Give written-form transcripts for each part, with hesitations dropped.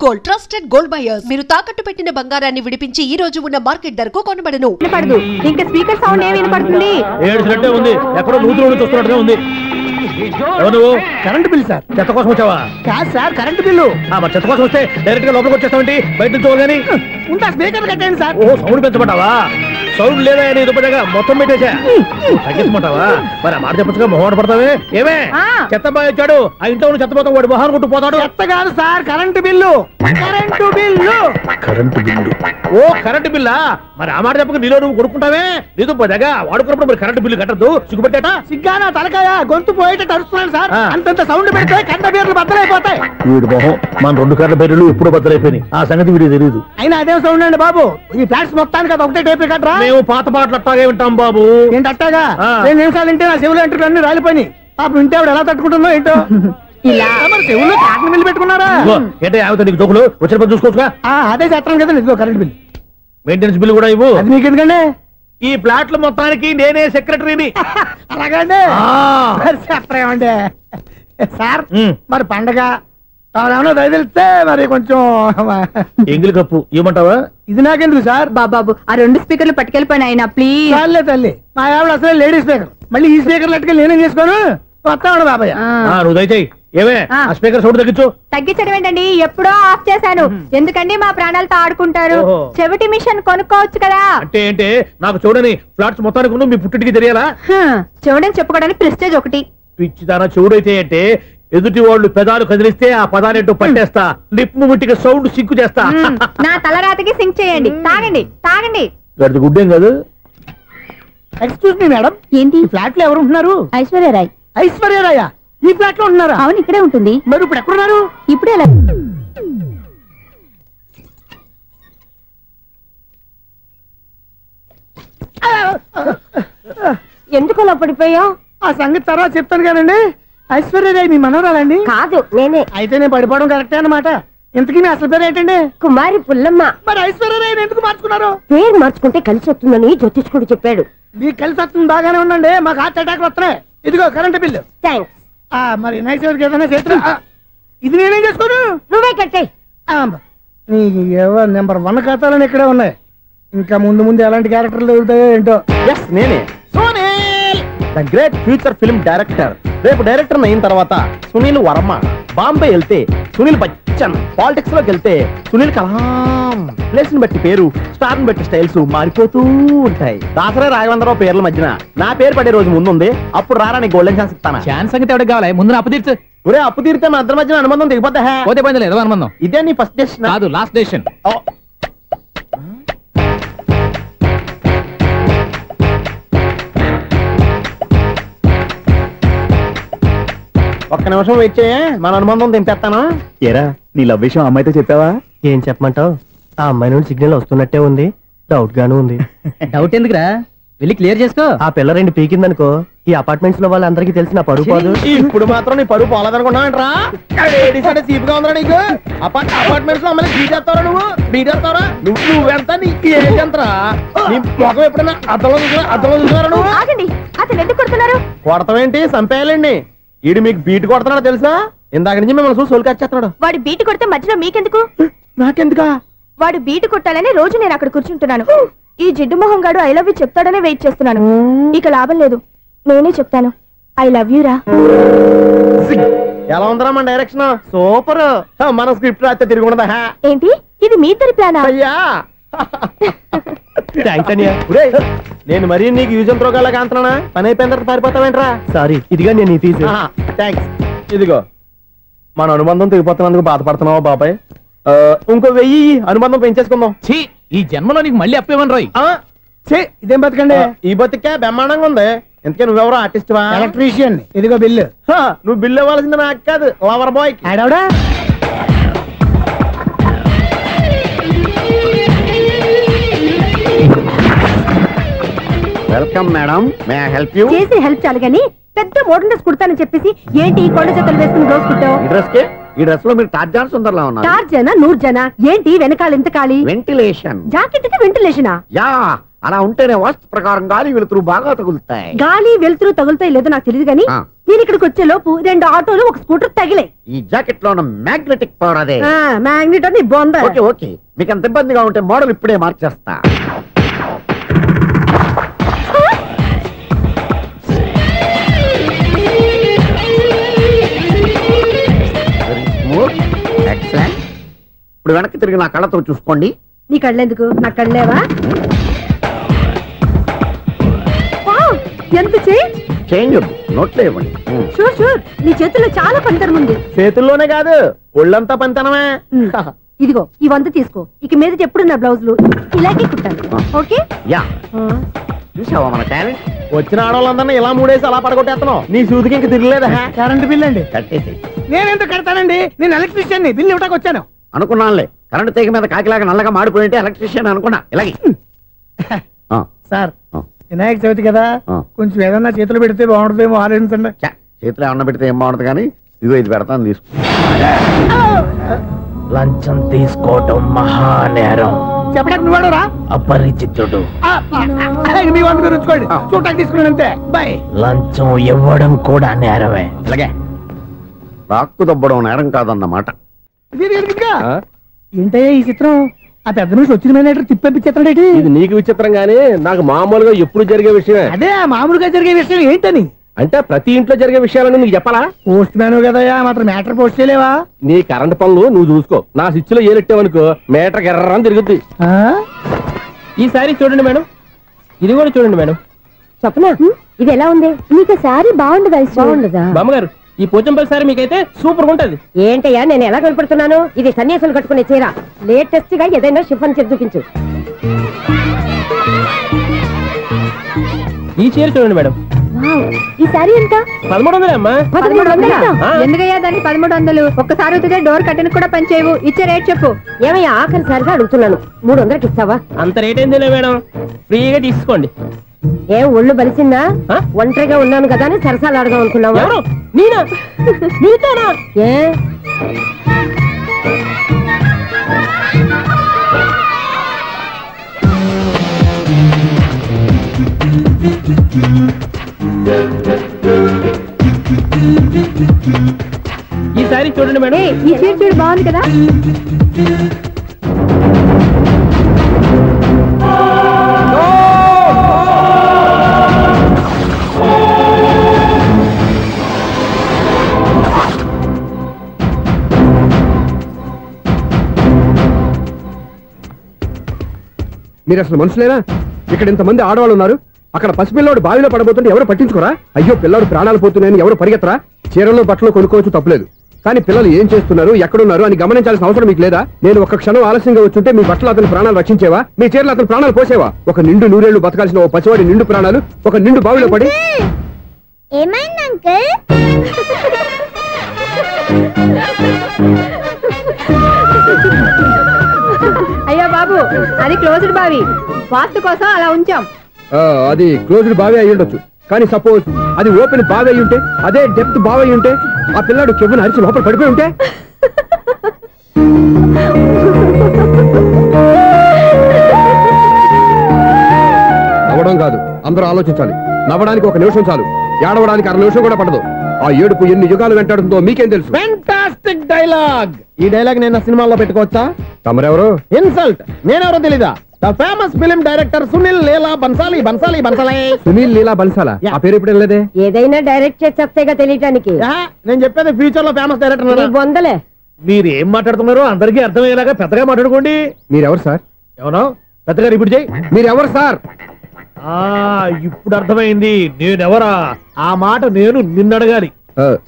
Gold trusted gold buyers మీరు తాకట్టు పెట్టిన బంగారాన్ని విడిపించి ఈ రోజు ఉన్న మార్కెట్ ధరకు కొనబడను. వినపడదు. ఇంకా స్పీకర్ సౌండ్ ఏమి వినపడుతుంది? ఏడుసినట్టే ఉంది. ఎక్కడో నూతులు చూస్తున్నట్టుగా ఉంది. ఎవరు? Current bill sir. చెత్త కోసం వచ్చావా? కాదు సార్, కరెంట్ బిల్లు. మరి చెత్త కోసం వస్తే డైరెక్ట్ గా లోపలికి వచ్చేస్తామంటే బయట నుంచి కానీ ఉంటా. స్పీకర్ కట్టండి సార్. ఓ సౌండ్ పెంచమంటావా? సౌండ్ లేదా అని దుబ్బగా మొత్తం పెట్టేసా. తగ్గించమంటావా? మరి మాట చెప్పచ్చుగా మొహమాట పడతావే. ఏమే చెత్త బాగా వచ్చాడు, ఆ ఇంట్లో ఉన్న చెత్త మొత్తం వాడు మొహాన్ని కొట్టు పోతాడు. చెత్త కాదు sir, current bill. Current bill. Current bill. ఓ కరెంటు బిల్లా? మరి ఆ మాట చెప్పక నీలో నువ్వు కొడుకుంటావే. నీతో పోదాగా వాడుకున్నప్పుడు మరి కరెంటు బిల్లు కట్టద్దు. సిగ్గుపెట్టాట? సిగ్గానా తలకాయ గొంతు పోయేటట్టు అరుస్తున్నాను సార్. అంతంత సౌండ్ పెడితే కరెంట్ బిల్లు బద్దలైపోతాయి. వీడు మొహం మన 2 కరెంట్ బిల్లులు ఎప్పుడో బద్దలైపోయినాయి. ఆ సంగతి వీడికి తెలియదు. అయినా అదే సౌండ్ అండి బాబు. ఈ ఫ్లాట్స్ మొత్తానికి అది ఒకటే టైప్ కట్టరా? మేము పాత పాటలు అట్టాగే వింటాం బాబు. ఏంటి అట్టాగా? 2 నిమిషాలు వింటే నా చెవులు ఎంటర్ అన్ని రాలిపోయినాయి. పాపం వింటే ఆవిడ ఎలా తట్టుకుంటుందో ఏంటో. ఇలా మరి చెవుల్లో కాటన్ బిల్లు పెట్టుకున్నారా? ఏంటో యావత నీకు జోకులు వచ్చిన పని చూసుకోవచ్చుగా. అదే చేస్తాను కదా. ఇదిగో కరెంట్ బిల్, మెయింటెనెన్స్ బిల్ కూడా ఇవ్వు. అది మీకు ఎందుకండి? ఈ ప్లాట్ల మొత్తానికి నేనే సెక్రటరీని. అలాగండి. చెప్పరేమండి సార్. మరి పండగ ఏమన్నా దయదలిస్తే మరి కొంచెం ఎంగిలి కప్పు ఇవ్వమంటావా? ఇది నాకెందుకు సార్? బాబాబు ఆ 2 స్పీకర్లు పట్టుకెళ్ళిపోయిన ఆయన ప్లీజ్. చాలే తల్లి, మా ఆవిడ అసలే లేడీ స్పీకర్. మళ్ళీ ఈ స్పీకర్లు అట్టుకెళ్ళి నేనేం చేసుకోను. వస్తాడు బాబాయ్. నువ్వు దయచేయి. ఏమే ఆ స్పీకర్ సౌండ్ తగ్గించు. తగ్గించడం ఏంటండి, ఎప్పుడో ఆఫ్ చేశాను. ఎందుకండి మా ప్రాణాలతో ఆడుకుంటారు? చెవిటి మిషన్ కొనుక్కోవచ్చు కదా. అంటే ఏంటి? నాకు చూడని ఫ్లాట్స్ మొత్తానికి ఉన్న మీ పుట్టింటికి తెలియాలా? చెవుడని చెప్పుకోవడానికి ప్రెస్టేజ్ ఒకటి. పిచ్చిదానా చెవుడైతే అంటే ఎదుటి వాళ్ళు పెదాలు కదిలిస్తే ఆ పదాలేంటో పట్టేస్తా. లిప్ ముట్టికి సౌండ్ సింక్ చేస్తా. నా తలరాతకి సింక్ చేయండి. తాగండి తాగండి. గడిది గుడ్డేం కాదు. ఎక్స్క్యూజ్ మీ మేడం, ఏంటి ఫ్లాట్ లో ఎవరు ఉంటున్నారు? ఐశ్వర్యరాయ్. ఐశ్వర్యరాయ ఈ ఫ్లాట్ లో ఉంటున్నారా? అవును, ఇక్కడే ఉంటుంది. మరి ఇప్పుడు ఎక్కడున్నారు? ఇప్పుడే ఎలా? ఎందుకు అలా పడిపోయా? ఆ సంగతి తర్వాత చెప్తాను కానండి. ఐశ్వర్యరాయ్ మీ మనవరాలండి? కాదు, నేనే. అయితే నేను పడిపోవడం కరెక్టే అన్నమాట. ఇంతకీ మీ అసలు పేరు ఏంటండి? కుమారి పుల్లమ్మ. మరి ఐశ్వర్యరాయ్ ఎందుకు మార్చుకున్నారు? పేరు మార్చుకుంటే కలిసి వస్తుందని జ్యోతిష్కుడు చెప్పాడు. మీకు కలిసి వస్తుంది, బాగానే ఉండండి. మాకు హార్ట్ అటాక్ వస్తున్నాయి. ఇదిగో కరెంట్ బిల్లు. థ్యాంక్స్. మరి నైట్ ఏదైనా చేస్తా. ఇది నేనేం చేసుకోను, నువ్వే కట్టే. నెంబర్ 1 ఖాతాలని ఇక్కడే ఉన్నాయి. ఇంకా ముందు ముందు ఎలాంటి క్యారెక్టర్లు దొరుకుతాయో ఏంటో. నేనే the great future film director. రేపు డైరెక్టర్ అయిన తర్వాత సునీల్ వర్మ. బాంబే వెళ్తే సునీల్ బచ్చన్. పాలిటిక్స్ లోకి వెళ్తే సునీల్ కలాం. ప్లేస్ ని బట్టి పేరు, స్టార్ ని బట్టి స్టైల్స్ మారిపోతూ ఉంటాయి. దాసరా రాఘవేంద్రరావు పేర్ల మధ్యన నా పేరు పడే రోజు ముందుంది. అప్పుడు రారా నీకు గోల్డెన్ ఛాన్స్ ఇస్తాను. ఛాన్స్ సంగతి ఎవరికి కావాలి? ముందు అప్పు తీర్చు. ఒరే అప్పు తీరితే మన ఇద్దరి మధ్యన అనుబంధం దిగిపోతా. పోతే పోయింది లేదు అనుబంధం. ఇదే నీ ఫస్ట్ డెసిషన్ కాదు, లాస్ట్ డెసిషన్. ఒక్క నిమిషం వెయిట్ చేయ, మన అనుబంధం దింపేస్తాను. ఏరా నీ లవ్ విషయం అమ్మాయితో చెప్పావా? ఏం చెప్పమంటావు? ఆ అమ్మాయి నుండి సిగ్నల్ వస్తున్నట్టే ఉంది. డౌట్ గాను ఉంది. డౌట్ ఎందుకురా, వెళ్ళి క్లియర్ చేసుకో. ఆ పిల్ల 2 పీకిందనుకో ఈ అపార్ట్మెంట్స్ లో వాళ్ళందరికీ తెలిసిన పరువు పోదు. ఇప్పుడు మాత్రం నీ పరువు పోలేదనుకున్నావంటరా? సీపుగా ఉందా నీకు? అపార్ట్మెంట్స్ లో అమ్మాయి బీటేస్తావరా? నువ్వు బీటేస్తావరా? నువ్వెంత నీకు ఏంటంతరా? నీ మొఖం ఎప్పుడైనా అద్దంలో చూసారా నువ్వు? అతను ఎందుకు కొడుతున్నారు? కొడతావేంటి, చంపేయాలండి. ఈడు మీకు బీట్ కొడుతున్నాడు తెలుసా? ఇందాక నుంచి మిమ్మల్ని చూసి సోల్కి వచ్చేస్తున్నాడు. వాడు బీట్ కొడితే మధ్యలో మీకెందుకు? నాకెందుకా? వాడు బీట్ కొట్టాలని రోజు నేను అక్కడ కూర్చుంటున్నాను. ఈ జిడ్డు మొహం గాడు ఐ లవ్ యూ చెప్తాడనే వెయిట్ చేస్తున్నాను. ఇక లాభం లేదు, నేనే చెప్తాను. ఐ లవ్ యూ రా. ఎలా ఉందరా మన డైరెక్షన్? సూపర్. మన స్క్రిప్ట్ రాస్తే తిరిగి ఉండదా? ఏంటి ఇది మీ ఇద్దరి ప్లానా? అయ్యా నేను మరీ నీకు యూజ్ త్రోగాలా కాంతనా? పని అయిపోయిన తర్వాత పారిపోతావేంట్రా? సారీ, ఇదిగా నేను తీసు. థ్యాంక్స్. ఇదిగో మన అనుబంధం తెగిపోతున్నందుకు బాధపడుతున్నావా బాబాయ్? ఇంకో 1000 అనుబంధం పెంచేసుకుందాం. ఈ జన్మలో నీకు మళ్ళీ అప్పేమని రాయి. ఇదేం బతకండి? ఈ బతికే బ్రహ్మాండంగా ఉంది. ఎందుకే నువ్వెవరో ఆర్టిస్ట్ వా? ఎలక్ట్రీషియన్. ఇదిగో బిల్లు. నువ్వు బిల్లు ఇవ్వాల్సింది నాకు కాదు, లవర్ బాయ్. ఆడవడా? Welcome madam, may I help you? చేసి హెల్ప్ చాలు గానీ పెద్ద మోడల్ డ్రెస్ కుడతానని చెప్పేసి ఏంటి కొండ జతలు వేసుకుని రోజు కుట్టావు? ఈ డ్రెస్ కి ఈ డ్రెస్ లో మీరు టార్జాన్ సుందర్లా ఉన్నారు. టార్జానా నూర్జానా? ఏంటి వెనకాల ఎంత ఖాళీ? వెంటిలేషన్. జాకెట్ కి వెంటిలేషనా? యా, అలా ఉంటేనే వాస్తు ప్రకారం గాలి వెలుతురు బాగా తగులుతాయి. గాలి వెలుతురు తగులుతాయి లేదో నాకు తెలియదు కానీ నేను ఇక్కడికి వచ్చే లోపు 2 ఆటోలు ఒక స్కూటర్ తగిలే. ఈ జాకెట్ లో ఉన్న మ్యాగ్నెటిక్ పవర్ అదే. మ్యాగ్నెట్ అని బొంద. ఓకే ఓకే, మీకు అంత ఇబ్బందిగా ఉంటే మోడల్ ఇప్పుడే మార్చేస్తా. ఎక్సలెంట్. ఇప్పుడు వెనక్కి తిరిగి నా కళ్ళతో చూసుకోండి. నీ కళ్ళెందుకు, నా కళ్ళేవా? ఎంత చేంజ్ నోట్లో ఇవ్వండి. షూర్ షూర్, నీ చేతుల్లో చాలా పంతరం ఉంది. చేతుల్లోనే కాదు ఒళ్ళంతా పంతనమే. ఇదిగో ఈ 100 తీసుకో. ఇక మీద ఎప్పుడు నా బ్లౌజులు ఇలాగే కుట్టాను. ఓకే యా, చూసావా మన టాలెంట్? వచ్చిన ఆడవాళ్ళందరినీ ఇలా మూడేసి అలా పడగొట్టేస్తున్నావు. నీ సూదికి ఇంక తిరగలేదా? కరెంట్ బిల్ అండి. కట్టేసి. నేనేంటో కడతానండి, నేను ఎలక్ట్రీషియన్. బిల్లు ఇవ్వడానికి వచ్చాను. అనుకున్నానులే, కరెంట్ తీగ మీద కాకిలాగా నల్లగా మాడిపోయింటే ఎలక్ట్రీషియన్ అనుకున్నా. ఇలాగే సార్, వినాయక చవితి కదా, కొంచెం ఏదన్నా చేతులు పెడితే బాగుంటుందేమో ఆలోచించండి. చేతిలో ఏమన్నా పెడితే ఏం బాగుంటుంది కానీ ఇదిగో ఇది పెడతాను, తీసుకో. లంచం తీసుకోవటం మహానేరం. చెప్పడానికి నువ్వాడరా? అపరిచితుడు. మీ వంద మీరు ఉంచుకోండి, చూడటానికి తీసుకున్నాను అంతే. బాయ్. లంచం ఇవ్వడం కూడా నేరమే. అలాగే రాక్కు దబ్బడం నేరం కాదన్నమాట. ఏంటయ్యా ఈ చిత్రం? ఆ పెద్ద నుంచి వచ్చిన మేనేటర్ తిప్పించేస్తాడేటి? ఇది నీకు విచిత్రం గానీ నాకు మామూలుగా ఎప్పుడు జరిగే విషయమే. అదే మామూలుగా జరిగే విషయం ఏంటని అంటే ప్రతి ఇంట్లో జరిగే విషయాలను నీకు చెప్పాలా? పోస్ట్ మ్యాన్ కదయ్యా, మాత్రం మ్యాటర్ పోస్ట్ చేయలేవా? నీ కరెంట్ పనులు నువ్వు చూసుకో. నా స్విచ్ లో ఏలెట్టావనుకో మేటర్ ఎర్రని తిరుగుద్ది. ఈసారి చూడండి మేడం, ఇది కూడా చూడండి మేడం. చెప్పనా, ఇది ఎలా ఉంది? నీకు సారీ బాగుండదా? బాగుండదా బామ్మగారు? ఈ పోచంపల్లి సారీ మీకైతే సూపర్ ఉంటది. ఏంటయ్యా నేను ఎలా కనపడుతున్నాను? ఇది సన్యాసులు కట్టుకునే చీర. లేటెస్ట్ గా ఏదైనా షిఫాన్ చేసి చూపించు. ఈ చీర చూడండి మేడం. ఈ సారీ ఎంత? 1300 అమ్మా. 1300? ఎందుకయ్యా దాన్ని 1300? ఒక్కసారి అవుతుందే డోర్ కట్టెన్ కూడా పనిచేయవు. ఇచ్చే రేట్ చెప్పు. ఏమయ్యా ఆఖరిసారిగా అడుగుతున్నాను, 300కి ఇస్తావా? అంత రేట్ ఏంది మేడం, ఫ్రీగా తీసుకోండి. ఏం ఒళ్ళు బలిసిందా? ఒంటరిగా ఉన్నాను కదా అని సరసాలు అడదాం అనుకున్నావా? నేనా? నీతోనా? ఏ ఈ సారీ చూడండి మేడం. ఈ చీర చూడు, బాగుంది కదా? మీరు అసలు మనుషులేనా? ఇక్కడ ఇంతమంది ఆడవాళ్ళు ఉన్నారు, అక్కడ పసిపిల్లాడు బావిలో పడబోతుంటే ఎవరు పట్టించుకోరా? అయ్యో పిల్లాడు ప్రాణాలు పోతున్నాయని ఎవరు పరిగెత్తరా? చీరలు బట్టలు కొనుక్కోవచ్చు, తప్పులేదు. కానీ పిల్లలు ఏం చేస్తున్నారు, ఎక్కడున్నారు అని గమనించాల్సిన అవసరం మీకు లేదా? నేను ఒక్క క్షణం ఆలస్యంగా వచ్చుంటే మీ బట్టలు అతని ప్రాణాలు రక్షించేవా? మీ చీరలు అతని ప్రాణాలు పోసేవా? ఒక నిండు నూరేళ్లు బతకాల్సిన ఓ పసివాడి నిండు ప్రాణాలు ఒక నిండు బావిలో పడి. ఏమైంది అంకుల్? అయ్యో బాబు, అది క్లోజ్డ్ బావి, వాస్తు కోసం అలా ఉంచాం. అది క్లోజ్డ్ బావి అయి ఉండొచ్చు, కానీ సపోజ్ అది ఓపెన్ బావి అయి ఉంటే, అదే డెప్త్ బావి అయి ఉంటే, ఆ పిల్లాడు కెవ్వున అరిచి లోపల పడిపోయి ఉంటే? నవ్వడం కాదు, అందరూ ఆలోచించాలి. నవ్వడానికి 1 నిమిషం చాలు, ఏడవడానికి 1/2 నిమిషం కూడా పడదు. ఆ ఏడుపు ఎన్ని యుగాలు వెంటాడుతుందో మీకేం తెలుసు? Fantastic dialogue. ఈ డైలాగ్ నేను సినిమాలో పెట్టుకోవచ్చా? తమరెవరు? ఇన్సల్ట్. నేనెవరో తెలీదా? The famous film director Sunil Leela Bhansali. Sunil Leela బన్సాలా? ఆ పేరు ఇప్పుడు లేదే. ఏదైనా డైరెక్ట్ చేసేగా తెలియటానికి. నేను చెప్పేది ఫ్యూచర్ లో ఫేమస్ డైరెక్టర్. బొందలే. మీరు ఏం మాట్లాడుతున్నారో అందరికీ అర్థమయ్యేలాగా పెద్దగా మాట్లాడుకోండి. మీరెవరు సార్? ఎవరో పెద్దగా రిపీట్ చేయి. మీరెవరు సార్? ఇప్పుడు అర్థమైంది నేనెవరా. ఆ మాట నేను నిన్ను అడగాలి.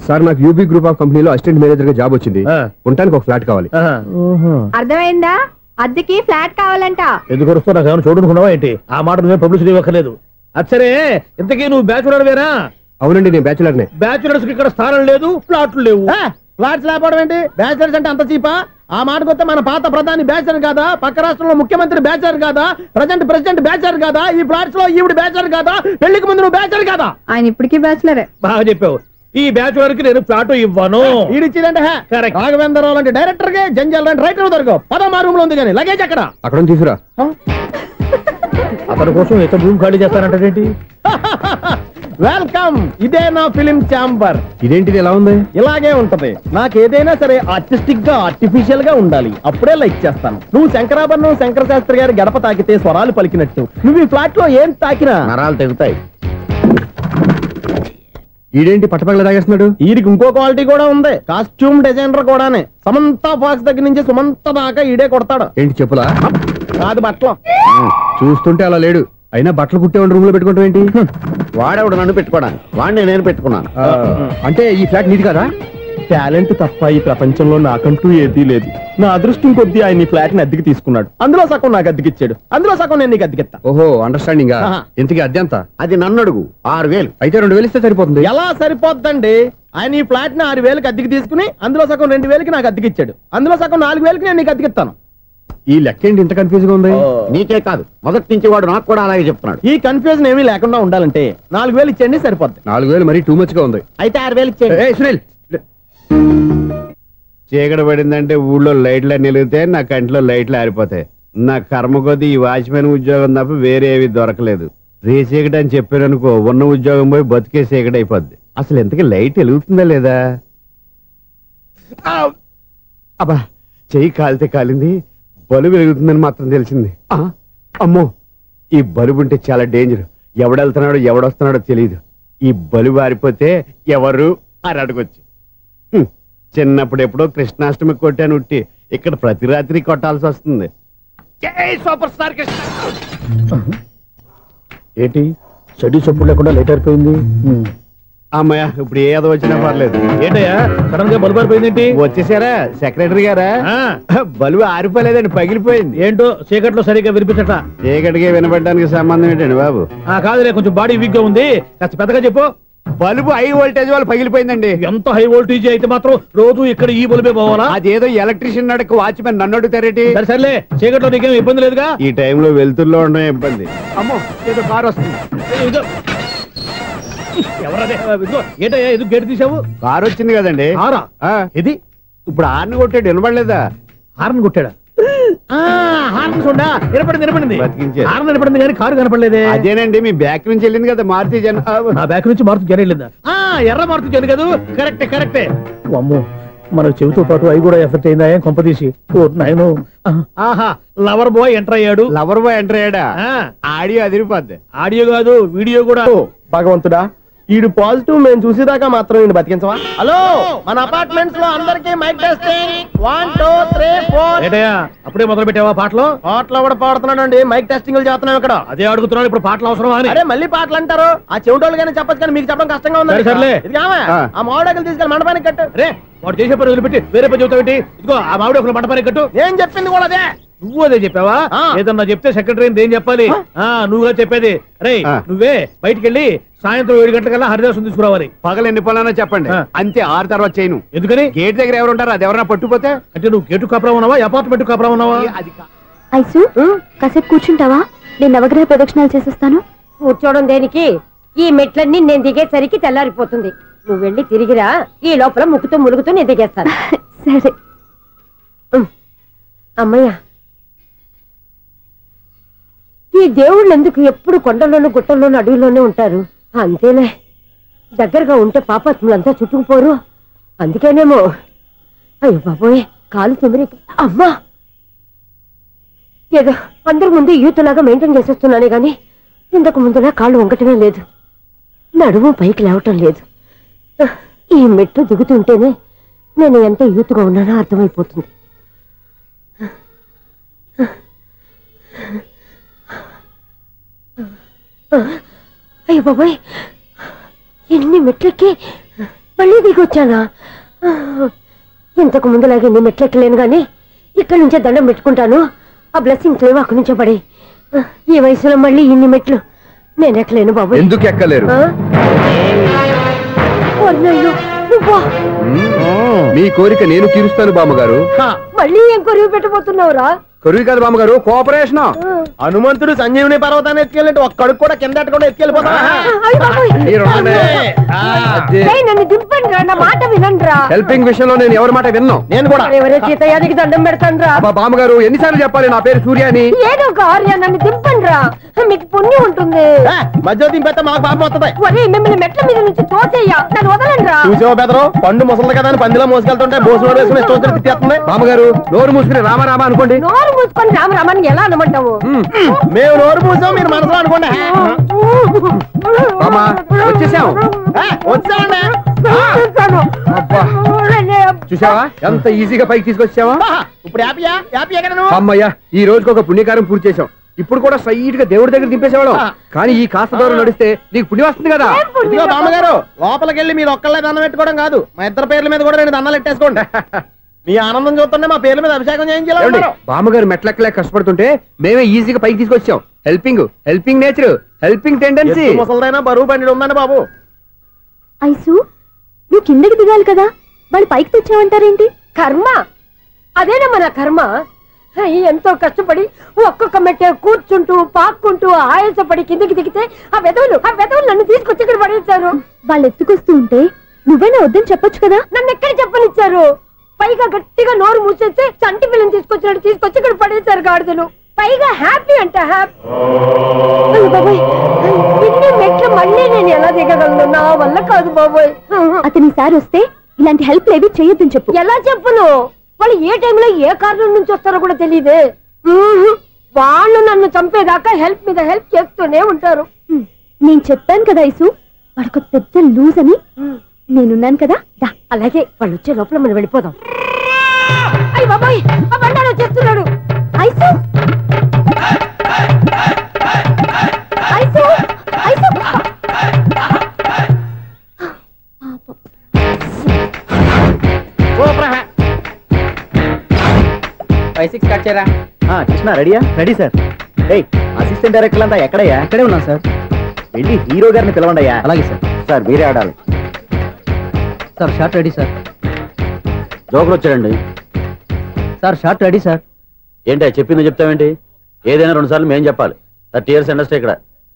సార్, నాకు యూబీ గ్రూప్ ఆఫ్ కంపెనీలో అసిస్టెంట్ మేనేజర్ గా జాబ్ వచ్చింది. ఉండడానికి ఒక ఫ్లాట్ కావాలి. అర్థమైందా? అద్దెకి ఫ్లాట్ కావాలంట. ఎందుకు వస్తున్నా కానీ చూడనుకున్నావా ఏంటి? ఆ మాట నువ్వే పబ్లిసిటీ ఇవ్వక్కర్లేదు. అచ్చరే, ఇంతకీ నువ్వు బ్యాచులర్ వేరా? అవునండి, నేను బ్యాచులర్నే. బ్యాచులర్స్ కి ఇక్కడ స్థానం లేదు, ఫ్లాట్లు లేవు. ఫ్లాట్స్ లేకపోవడం ఏంటి? బ్యాచులర్స్ అంటే అంత చీపా? ఆ మాటకొస్తే మన పాత ప్రధాని బ్యాచర్ కాదా? పక్క రాష్ట్రంలో ముఖ్యమంత్రి బ్యాచర్ కాదా? ప్రెసిడెంట్ బ్యాచర్ కాదా? ఈ ఫ్లాట్స్ లో ఈవిడ బ్యాచర్ కాదా? పెళ్లికి ముందు నువ్వు బ్యాచర్ కాదా? ఆయన ఇప్పటికీ బ్యాచులరే. బాగా చెప్పావు. ఈ బ్యాచులర్ కి నేను ఫ్లాట్ ఇవ్వను. ఇడిచ్చిందంటే రాఘవేంద్రరావు లాంటి డైరెక్టర్ కి, జంజల్ లాంటి రైటర్ దొరకవు. 16 రూమ్ లో ఉంది కానీ లగేజ్ అక్కడ తీసుకురా. అతని కోసం ఎంత రూమ్ ఖాళీ చేస్తానంటేంటి? వెల్కమ్, ఇదే నా ఫిలిం ఛాంబర్. ఇదేంటిది ఎలా ఉంది? ఇలాగే ఉంటది. నాకు ఏదైనా సరే ఆర్టిస్టిక్ గా ఆర్టిఫిషియల్ గా ఉండాలి, అప్పుడే లైక్ చేస్తాను. నువ్వు శంకరాభరణం శంకర శాస్త్రి గారి గడప తాకితే స్వరాలు పలికినట్టు నువ్వు ఈ ఫ్లాట్ లో ఏం తాకినా నరాలు తెగుతాయి. ఈడేంటి పట్టపగల తాగేస్తున్నాడు? వీరికి ఇంకో క్వాలిటీ కూడా ఉంది. కాస్ట్యూమ్ డిజైనర్ కూడానే. సమంత ఫాక్స్ దగ్గర నుంచి సుమంత దాకా ఈడే కొడతాడు. ఏంటి చెప్పులా? కాదు బట్టలు. చూస్తుంటే అలా లేడు. అయినా బట్టలు కుట్టేవాడి రూమ్ లో పెట్టుకుంటాం ఏంటి? వాడేవాడు నన్ను పెట్టుకోవడానికి, వాడిని నేను పెట్టుకున్నాను. అంటే ఈ ఫ్లాట్ నీది కదా? టాలెంట్ తప్ప ఈ ప్రపంచంలో నాకంటూ ఏదీ లేదు. నా అదృష్టం కొద్దీ ఆయన ఈ ఫ్లాట్ ని అద్దెకి తీసుకున్నాడు. అందులో సగం నాకు అద్దెకిచ్చాడు, అందులో సగం నేను నీకు అద్దెకిస్తా. ఓహో, అండర్స్టాండింగ్. ఆహా. ఇంతకీ అద్దె ఎంత? అది నన్ను అడుగు. 6,000. అయితే 2,000 ఇస్తే సరిపోతుంది. ఎలా సరిపోద్దండి? ఆయన ఈ ఫ్లాట్ ని 6,000కి అద్దెకి తీసుకుని అందులో సగం 2,000కి నాకు అద్దెకిచ్చాడు, అందులో సగం 4,000కి నేను నీకు అద్దెకిస్తాను. ఈ లెక్క ఏంటి ఇంత కన్ఫ్యూజ్ గా ఉంది? నీకే కాదు, మొదటి నుంచి వాడు నాకు కూడా అలాగే చెప్తున్నాడు. ఈ కన్ఫ్యూజన్ ఏమీ లేకుండా ఉండాలంటే 4,000 ఇచ్చేయండి, సరిపోద్ది. 4,000 మరీ టూ మచ్ గా ఉంది. అయితే 6,000 ఇచ్చేయండి. ఏయ్ సునీల్, చీకటి పడిందంటే ఊళ్ళో లైట్లు నిలిగితే నా కంట్లో లైట్లు ఆరిపోతాయి. నా కర్మ కొద్దీ ఈ వాచ్మెన్ ఉద్యోగం తప్ప వేరే ఏవి దొరకలేదు. రేచీకటి అని చెప్పారనుకో, ఉన్న ఉద్యోగం పోయి బతికే చీకటి అయిపోద్ది. అసలు ఎంతకీ లైట్ వెలుగుతుందా లేదా? అబ్బా, చెయ్యి కాలితే కాలింది, బలుబు వెలుగుతుందని మాత్రం తెలిసింది. అమ్మో, ఈ బలుబు ఉంటే చాలా డేంజర్. ఎవడెళ్తున్నాడో ఎవడొస్తున్నాడో తెలియదు. ఈ బలుబు ఆరిపోతే ఎవరు అని అడగొచ్చు. చిన్నప్పుడు ఎప్పుడో కృష్ణాష్టమి కొట్టాను ఉట్టి, ఇక్కడ ప్రతి రాత్రి కొట్టాల్సి వస్తుంది. Super star Krishna. ఏంటి చెడు చెప్పుడు లేకుండా లేట్ అయిపోయింది? అమ్మయ్య, ఇప్పుడు ఏదో వచ్చినా పర్లేదు. ఏంటయ్యా సడన్ గా బల్బు ఆరిపోయింది? వచ్చేసారా సెక్రటరీ గారా? బలుబు ఆరిపోలేదండి, పగిలిపోయింది. ఏంటో చీకట్లో సరిగ్గా వినిపించట. చీకటికి వినపడడానికి సంబంధం ఏంటండి బాబు? కాదులే, కొంచెం బాడీ వీక్ గా ఉంది, కాస్త పెద్దగా చెప్పు. బల్బు హై వోల్టేజ్ వాళ్ళు పగిలిపోయిందండి. ఎంత హై వోల్టేజ్ అయితే మాత్రం రోజు ఇక్కడ ఈ బల్బే పోవాలా? అదేదో ఎలక్ట్రీషియన్ నడక వాచ్మెన్ నన్ను అడుగుతారేటి? సరే సర్లే, చీకట్లో నీకేం ఇబ్బంది లేదుగా? ఈ టైంలో వెళ్తుల్లో ఉండడం ఇబ్బంది. అమ్మో, ఏదో కారు వస్తుంది. ఎవరదే? ఏంటయ్యా ఎందుకు గేటు తీసావు? కారు వచ్చింది కదండి. కారా? ఇది ఇప్పుడు హార్న్ కొట్టాడు, వినపడలేదా? హార్న్ కొట్టాడా? హార్న్ చూడా వినపడింది. బతికించాడు. హార్న్ వినపడింది కానీ కారు కనపడలేదే. అదేనండి, మీ బ్యాక్ నుంచి వెళ్ళింది కదా మారుతి జన. నా బ్యాక్ నుంచి మారుతి జన వెళ్ళిందా? ఎర్ర మారుతి జన కదా? కరెక్టే. అమ్మో, మన చెవితో పాటు అవి కూడా ఎఫెక్ట్ అయిందా కొంపదీసి? ఓ నాయనో. ఆహా, లవర్ బాయ్ ఎంటర్ అయ్యాడు. లవర్ బాయ్ ఎంటర్ అయ్యాడా? ఆడియో అదిరిపోద్ది. ఆడియో కాదు, వీడియో కూడా. భగవంతుడా, ఈడు పాజిటివ్ మేము చూసేదాకా మాత్రం ఈయన బతికించవా? హలో, మన అపార్ట్మెంట్స్ లో అందరికి మైక్ టెస్టింగ్. 1 2 3 4. ఏంటయ్యా అప్పుడే మొదలు పెట్టావా పాటలు? పాటలు కూడా పాడుతున్నాడు అండి, మైక్ టెస్టింగ్ చేస్తున్నాం ఇక్కడ. అదే అడుగుతున్నాడు, ఇప్పుడు పాటలు అవసరమా అని. అరే మళ్ళీ పాటలు అంటారు, ఆ చెవిటోళ్ళు కానీ చెప్పచ్చు కానీ మీకు చెప్పడం కష్టంగా ఉంది. సర్లే. ఇది ఆ మామిడాకులు తీసుకెళ్ళి మండపానికి కట్టు. రే, వాడు చేసే పని వదిలిపెట్టి వేరే పని చెబుతావు ఏంటి? ఇదిగో ఆ మామిడి ఒకరు మంటపానికి కట్టు. నేను చెప్పింది కూడా అదే. నువ్వు అదే చెప్పావా? ఏదన్నా చెప్తే సెక్రటరీ ఏం చెప్పాలి? నువ్వుగా చెప్పేది. రే, నువ్వే బయటికి వెళ్ళి సాయంత్రం 7 గంటలకల్లా హరిదాసం తీసుకురావాలి. పగలు ఎన్ని పనులన్నా చెప్పండి, అంతే. 6 తర్వాత చేయను. ఎందుకని? గేట్ దగ్గర ఎవరు ఉంటారు, అది ఎవరన్నా పట్టుపోతే. అంటే నువ్వు గేటు కాపురా ఉన్నావా, అపార్ట్మెంట్ కాపురా ఉన్నావా? అది ఐసు కాసేపు కూర్చుంటావా? నేను నవగ్రహ ప్రదక్షిణాలు చేసేస్తాను. కూర్చోవడం దేనికి? ఈ మెట్లన్నీ నేను దిగేసరికి తెల్లారిపోతుంది. నువ్వు వెళ్ళి తిరిగిరా, ఈ లోపల ముక్కుతూ ములుగుతూ నేను దిగేస్తాను. సరే. అమ్మయ్య, ఈ దేవుళ్ళు ఎందుకు ఎప్పుడు కొండల్లోనూ గుట్టల్లోనూ అడవిలోనే ఉంటారు? అంతేలే, దగ్గరగా ఉంటే పాపాత్ములంతా చుట్టుకుపోరు. అందుకేనేమో. అయ్యో బాబోయ్, కాలు తిమిరి. అమ్మా, ఏదో అందరి ముందు యూత్లాగా మెయింటైన్ చేసేస్తున్నానే గాని ఇంతకు ముందులా కాళ్ళు వంకటమే లేదు, నడుము పైకి లేవటం లేదు. ఈ మెట్లు దిగుతుంటేనే నేను ఎంత యూత్గా ఉన్నానో అర్థమైపోతుంది. అయ్యో బాబాయ్, ఎన్ని మెట్లెక్కి మళ్ళీ దిగొచ్చానా? ఇంతకు ముందులాగే ఎన్ని మెట్లెక్కలేను గాని ఇక్కడి నుంచే దండం పెట్టుకుంటాను. ఆ బ్లెస్సింగ్ లేవు అక్కడి నుంచే పడి. ఈ వయసులో మళ్ళీ ఇన్ని మెట్లు నేను ఎక్కలేను బాబాయ్. ఎందుకు ఎక్కలేరు? మీ కోరిక నేను తీరుస్తాను బామ్మగారు. మళ్ళీ ఏం కొరివి పెట్టబోతున్నావురా? కరువు కాదు బామ్మగారు, కోఆపరేషన్. హనుమంతుడు సంజీవుని పర్వతాన్ని ఎత్తుకెళ్ళి ఒక్కడికి కూడా కింద కూడా ఎత్తుకెళ్ళిపోతా. నన్ను దింపండి రా, నా మాట వినండి రా. హెల్పింగ్ విషయంలో నేను ఎవరి మాట విన్నాను. నేను కూడా ఎవరే సీతయ్యానికి దండం పెడతాను రా. బామ్మగారు ఎన్నిసార్లు చెప్పాలి నా పేరు సూర్య అని? ఏదో ఒక ఆర్య, నన్ను దింపండి రా, మీకు పుణ్యం ఉంటుంది. మధ్య దింపేస్తే మాకు పాపం వస్తుంది. మిమ్మల్ని మెట్ల మీద నుంచి తోసేయ్యా, నన్ను వదలండి రా. చూసావా బెదరు, పండు ముసలి కదా అని పందిలో మోసుకెళ్తుంటే బోసులో వేసుకుని ఇష్టం తిట్టేస్తుంది. బామ్మగారు నోరు మూసుకుని రామారామ అనుకోండి. నోరు మూసుకొని రామరామాన్ని ఎలా అనమంటావు? మేము నోరు మూసాం, మీరు మనసులో అనుకోండి. వచ్చేసాం. వచ్చామండి. చూసావా ఎంత ఈజీగా పైకి తీసుకొచ్చావా? ఇప్పుడు హ్యాపీ ఎక్కడ నువ్వు? అమ్మయ్యా, ఈ రోజుకి ఒక పుణ్యకారం పూర్తి చేసాం. ఇప్పుడు కూడా స్ట్రైట్ గా దేవుడి దగ్గర దింపేసేవాళ్ళం. కానీ ఈ కాస్త దూరం నడిస్తే నీకు పుణ్యం వస్తుంది కదా. ఇదిగో బామ్మగారు, లోపలికి వెళ్ళి మీరు ఒక్కళ్ళే దండం పెట్టుకోవడం కాదు, మా ఇద్దరు పేర్ల మీద కూడా 2 దండాలు ఎట్టేసుకోండి. మీ ఆనందం చూస్తుంటే మా పేర్ల మీద అభిషేకం చేయించాలి. బామ్మగారు మెట్లెక్కలే కష్టపడుతుంటే మేమే ఈజీగా పైకి తీసుకొచ్చాం. Helping nature, helping tendency. ముసలిదైనా బరువు బండి ఉందండి బాబు. ఐసు, నువ్వు కిందకి దిగాలి కదా, వాళ్ళు పైకి తెచ్చావంటారేంటి? కర్మ అదేనా మన కర్మ. ఎంతో కష్టపడి ఒక్కొక్క మెట్టే కూర్చుంటూ పాక్కుంటూ ఆయాసపడి కిందకి దిగితే ఆ వెధవులు నన్ను తీసుకొచ్చి ఇక్కడ పడేశారు. వాళ్ళు ఎత్తుకొస్తూ ఉంటే నువ్వేనా వద్దని చెప్పొచ్చు కదా. నన్ను ఎక్కడ చెప్పనిచ్చారు? పైగా గట్టిగా నోరు మూసేస్తే చంటి పిల్లని తీసుకొచ్చినట్టు తీసుకొచ్చి ఇక్కడ పడేశారు గాడిదలు. పైగా హ్యాపీ అంట హ్యాపీ. బాబోయ్, ఇన్ని మెట్లు మళ్ళీ నేను ఎలా దిగగలను? నా వల్ల కాదు బాబోయ్. అతని సారి వస్తే ఇలాంటి హెల్ప్ లేవి చేయొద్దని చెప్పు. ఎలా చెప్పును? వాళ్ళు ఏ టైంలో ఏ కారణం నుంచి వస్తారో కూడా తెలియదే. వాళ్ళు నన్ను చంపేదాకా హెల్ప్ మీద హెల్ప్ చేస్తూనే ఉంటారు. నేను చెప్పాను కదా ఐసు, వాడికి పెద్ద లూజ్ అని. నేనున్నాను కదా. అలాగే వాళ్ళు వచ్చే లోపల మనం వెళ్ళిపోదాం. అయ్య బాబాయ్, ఆ బండారు వచ్చేస్తున్నాడు. Ice, ice, ice. 5-6 స్టార్ట్ చేయరా. కృష్ణ రెడీయా? Ready sir. అసిస్టెంట్ డైరెక్టర్ అంతా ఎక్కడయ్యా? ఇక్కడే ఉన్నాం సార్. వెళ్ళి హీరో గారిని పిలవండి అయ్యా. అలాగే సార్. సార్ మీరే ఆడాలి. Sir shot ready sir. Joker వచ్చాడండి. Sir shot ready sir. ఏంటి చెప్పింది చెప్తావేంటి? ఏదైనా 2 సార్లు మేము చెప్పాలి. 30 years ఇండస్ట్రీ ఇక్కడ.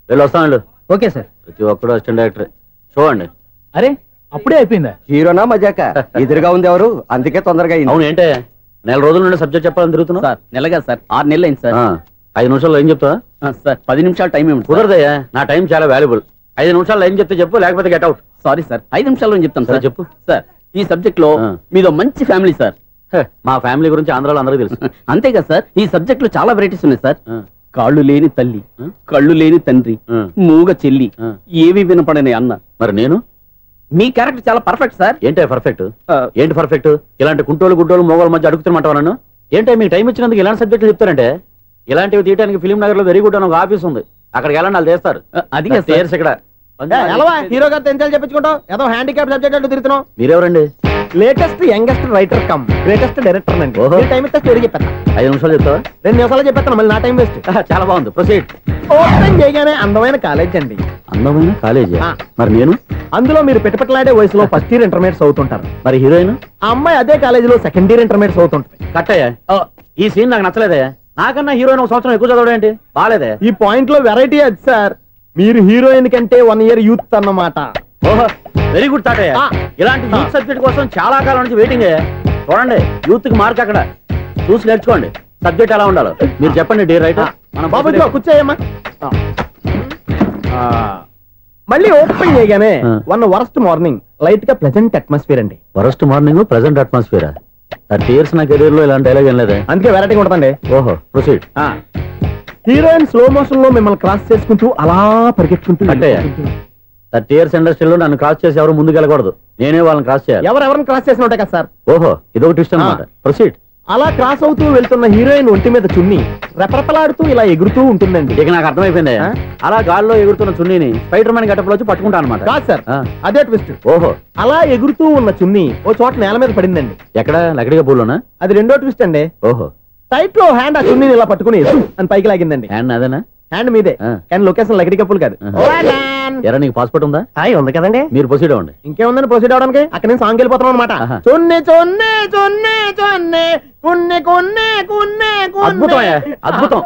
వెళ్ళి వస్తాను. Okay sir. ప్రతి ఒక్కడు అసిస్టెంట్ డైరెక్టర్. చూడండి. అరే అప్పుడే అయిపోయిందా? హీరోనా మజాక? ఎదురుగా ఉంది ఎవరు, అందుకే తొందరగా అయింది. అవును, ఏంటే 4 రోజుల నుండి సబ్జెక్ట్ చెప్పాలని తిరుగుతున్నా? సార్ నెలగా సార్, 6 నెలలు అయింది సార్. 5 నిమిషాల్లో ఏం చెప్తా సార్? 10 నిమిషాలు టైం ఏమి కుదరదయ్యా, నా టైం చాలా వాల్యుబుల్. 5 నిమిషాల్లో ఏం చెప్తే చెప్పు, లేకపోతే గెట్ అవుట్. సారీ సార్, 5 నిమిషాల్లో చెప్తాను సార్. చెప్పు సార్, ఈ సబ్జెక్ట్ లో మీదో మంచి ఫ్యామిలీ సార్. మా ఫ్యామిలీ గురించి ఆంధ్రాలో అందరికీ తెలుసు. అంతేగా సార్, ఈ సబ్జెక్ట్ లో చాలా వెరైటీస్ ఉన్నాయి సార్. కాళ్ళు లేని తల్లి, కళ్ళు లేని తండ్రి, మూగ చెల్లి, ఏవి వినపడని అన్న. మరి నేను మీ క్యారెక్టర్ చాలా పర్ఫెక్ట్ సార్. ఏంటే పర్ఫెక్ట్? ఏంటి పర్ఫెక్ట్? ఇలాంటి కుంటోలు గుడ్డోలు మోగోళ్ళ మధ్య అడుగుతున్నమాట నన్ను. ఏంటంటే మీకు టైం ఇచ్చినందుకు ఇలాంటి సబ్జెక్టులు చెప్తారంటే? ఇలాంటివి తీయడానికి ఫిలిం నగర్ లో వెరీ గుడ్ అని ఒక ఆఫీస్ ఉంది, అక్కడికి వెళ్ళండి, వాళ్ళు చేస్తారు. అది ఇక్కడ హీరో గారు తెంచాలి చెప్పించుకుంటాం, ఏదో హ్యాండిక్యాప్ సబ్జెక్ట్ అంటూ తిరుగుతున్నాం. మీరెవరండి? Latest youngest writer cum greatest director అండి. టైం ఇస్తే స్టోరీ చెప్పేస్తా. 5 నిమిషాలు చెప్తావా? 2 నిమిషాలు చెప్పేస్తాను, మళ్ళీ నా టైం వేస్ట్. చాలా బాగుంది, ప్రొసీడ్. ఓపెన్ చేయగానే అందమైన కాలేజ్ అండి. అందమైన కాలేజీ? మరి నేను అందులో మీరు పెట్టుపట్లాడే వయసులో ఫస్ట్ ఇయర్ ఇంటర్మీడియట్స్ అవుతుంటారు. మరి హీరోయిన్? ఆ అమ్మాయి అదే కాలేజీలో సెకండ్ ఇయర్ ఇంటర్మీడియట్స్ అవుతుంటాయి. కట్టయ్యా, ఈ సీన్ నాకు నచ్చలేదే. నాకన్నా హీరోయిన్ 1 సంవత్సరం ఎక్కువ చదవడం ఏంటి? బాలేదే. ఈ పాయింట్ లో వెరైటీ అది సార్, మీరు హీరోయిన్ కంటే 1 year యూత్ అన్నమాట. ఓహో, వెరీ గుడ్ తాటయ్య. ఇలాంటి యూత్ సబ్జెక్ట్ కోసం చాలా కాలం నుంచి వెయిటింగ్. చూడండి, యూత్ కి మార్క్ అక్కడ చూసి నేర్చుకోండి. సబ్జెక్ట్ ఎలా ఉండాలో మీరు చెప్పండి. డే రైటర్ బాబు కూర్చోయమ్మా. మళ్ళీ ఓపెన్ చేయగానే వరస్ట్ మార్నింగ్, లైట్ గా ప్లెజెంట్ అట్మాస్ఫియర్ అండి. Worst morning, present atmosphere. 30 years నా కెరీర్ లో ఇలాంటి డైలాగ్ ఏం లేదే. అందుకే వెరైటీ ఉంటుందండి. ఓహో, ప్రొసీడ్. హీరోయిన్ స్లో మోషన్ లో మిమ్మల్ని క్రాస్ చేసుకుంటూ అలా పరిగెత్తుకుంటూ 30 years ఇండస్ట్రీలో నన్ను క్రాస్ చేసి ఎవరు ముందుకు వెళ్ళకూడదు, నేనే వాళ్ళని క్రాస్ చేయాలి. ఎవరెవరిని క్రాస్ చేసిన ఉంటాయి కదా సార్. ఓహో, ఇదొక ట్విస్ట్ అన్నమాట. ప్రొసీడ్. అలా క్రాస్ అవుతూ వెళ్తున్న హీరోయిన్ ఒంటి మీద చున్ని రెపరెపలాడుతూ ఇలా ఎగురుతూ ఉంటుందండి. ఇక నాకు అర్థమైపోయింది. అలా గాల్లో ఎగురుతున్న చున్నీని స్పైడర్ మ్యాన్ గెటప్ లో వచ్చి పట్టుకుంటా అనమాట. కాదు సార్, అదే ట్విస్ట్. ఓహో, అలా ఎగురుతూ ఉన్న చున్ని ఓ చోట నేల మీద పడిందండి. ఎక్కడ? లకడిగా పూలోనా? అది రెండో ట్విస్ట్ అండి. ఓహో, టైట్ లో హ్యాండ్ ఆ చున్నీని ఇలా పట్టుకుని అని పైకి లాగిందండి. హ్యాండ్ అదేనా? హ్యాండ్ మీదే, కానీ లొకేషన్ లకడి కప్పులు కాదు. ఎరా, నీకు పాస్పోర్ట్ ఉందా? ఉంది కదండి. మీరు ప్రొసీడ్ అవ్వండి. ఇంకేముందని ప్రొసీడ్ అవడానికి? అక్కడ నేను సాంగ్ వెళ్ళిపోతున్నాం అనమాట. చొన్నే చొన్నే చొన్నే చొన్నే కున్నే కున్నే కున్నే అద్భుతం అద్భుతం.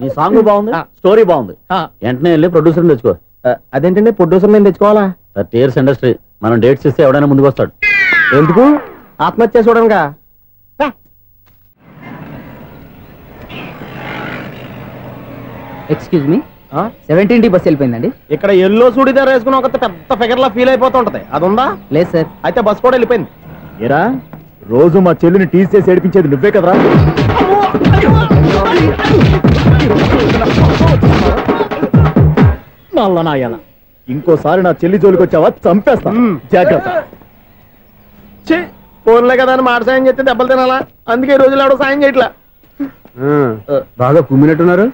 నీ సాంగ్ బాగుంది, స్టోరీ బాగుంది. వెంటనే వెళ్ళి ప్రొడ్యూసర్ తెచ్చుకో. అదేంటండి ప్రొడ్యూసర్ నేను తెచ్చుకోవాలా? 30 years ఇండస్ట్రీ, మనం డేట్స్ ఇస్తే ఎవడైనా ముందుకు వస్తాడు. ఎందుకు? ఆత్మహత్య చూడనుగా. Excuse me, 17D bus వెళ్ళిపోయిందండి. ఇక్కడ ఎల్లో చూడిదార్ వేసుకుని ఒక పెద్ద ఫిగర్ లా ఫీల్ అయిపోతుంటది, అది ఉందా? లేదు సార్. అయితే బస్ కూడా వెళ్ళిపోయింది. ఏరా రోజు మా చెల్లిని టీస్ చేసి ఏడిపించేది నువ్వే కదరా? నాయన ఇంకోసారి నా చెల్లి జోలికి వచ్చావా చంపేస్తా, జాగ్రత్త. ఫోన్లే కదా అని మాట సాయం చేస్తే దెబ్బలు తినాలా? అందుకే ఈ రోజులు ఎవడో సాయం చేయట్లా. బాగా కుమ్మినట్టున్నారు.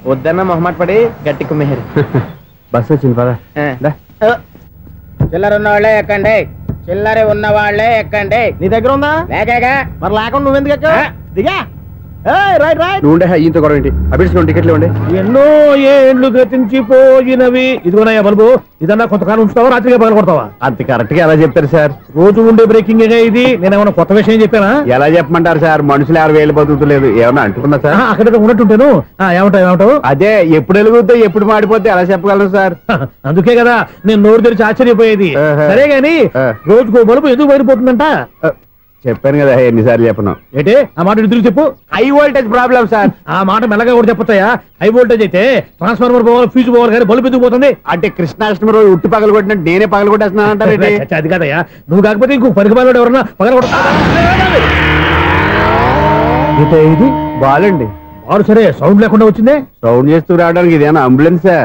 వద్దన్న మొహమాట పడి గట్టి కుమ్మేరు. బస్సు వచ్చింది పద. చిల్లర ఉన్న వాళ్ళే ఎక్కండి, చిల్లర ఉన్న వాళ్ళే ఎక్కండి. నీ దగ్గర ఉందా? లేకగా మరి లేకుండా నువ్వెందుకు ఎక్కావు? దిగా. Right right. నువ్వు ఉండే ఈయంతో గొడవ ఏంటి? అభిడ్చుకోండి, టికెట్లు ఇవ్వండి. ఎన్నో ఏండ్లు గతించిపోయినవి. ఇదిగోనయ్యా బల్బు, ఇదన్నా కొంతకాలం ఉంచుతావా, రాత్రిగా పగల కొడతావా? అంత కరెక్ట్ గా ఎలా చెప్తారు సార్? రోజు ఉండే బ్రేకింగ్ ఇది. నేనేమన్నా కొత్త విషయం చెప్పానా? ఎలా చెప్పమంటారు సార్? మనుషులు 60,000 బతుకుతలేదు, ఏమన్నా అంటున్నా సార్? అక్కడ ఉన్నట్టుంటాను. ఏమంటావు? అదే ఎప్పుడు వెలుగుద్దో ఎప్పుడు మాడిపోతే ఎలా చెప్పగలరు సార్? అందుకే కదా నేను నోరు తెరిచి ఆశ్చర్యపోయేది. సరే గాని రోజుకో బల్బు ఎందుకు బయటపోతుందంట? చెప్పాను కదా ఎన్నిసార్లు చెప్పను. ఏంటి ఆ మాట తిరిగి చెప్పు. High voltage problem sir. ఆ మాట మెల్లగా కూడా చెప్పొచ్చాయా? హై వోల్టేజ్ అయితే ట్రాన్స్ఫార్మర్ పోవాలి, ఫ్యూజ్ పోవాలి, కానీ బల్బు ఎందుకు పోతుంది? అంటే కృష్ణాష్టమి రోజు ఉట్టి పగలు కొట్టినట్టు నేనే పగలు కొట్టేస్తున్నాను అంటారు. అది కాదయ్యా, నువ్వు కాకపోతే ఇంకో పనికి బాగా ఎవరన్నా పగల కొడతా. ఇది బాలండి. బాలు సరే సౌండ్ లేకుండా వచ్చిందే. సౌండ్ చేస్తూ రావడానికి ఇదేనా అంబులెన్సా?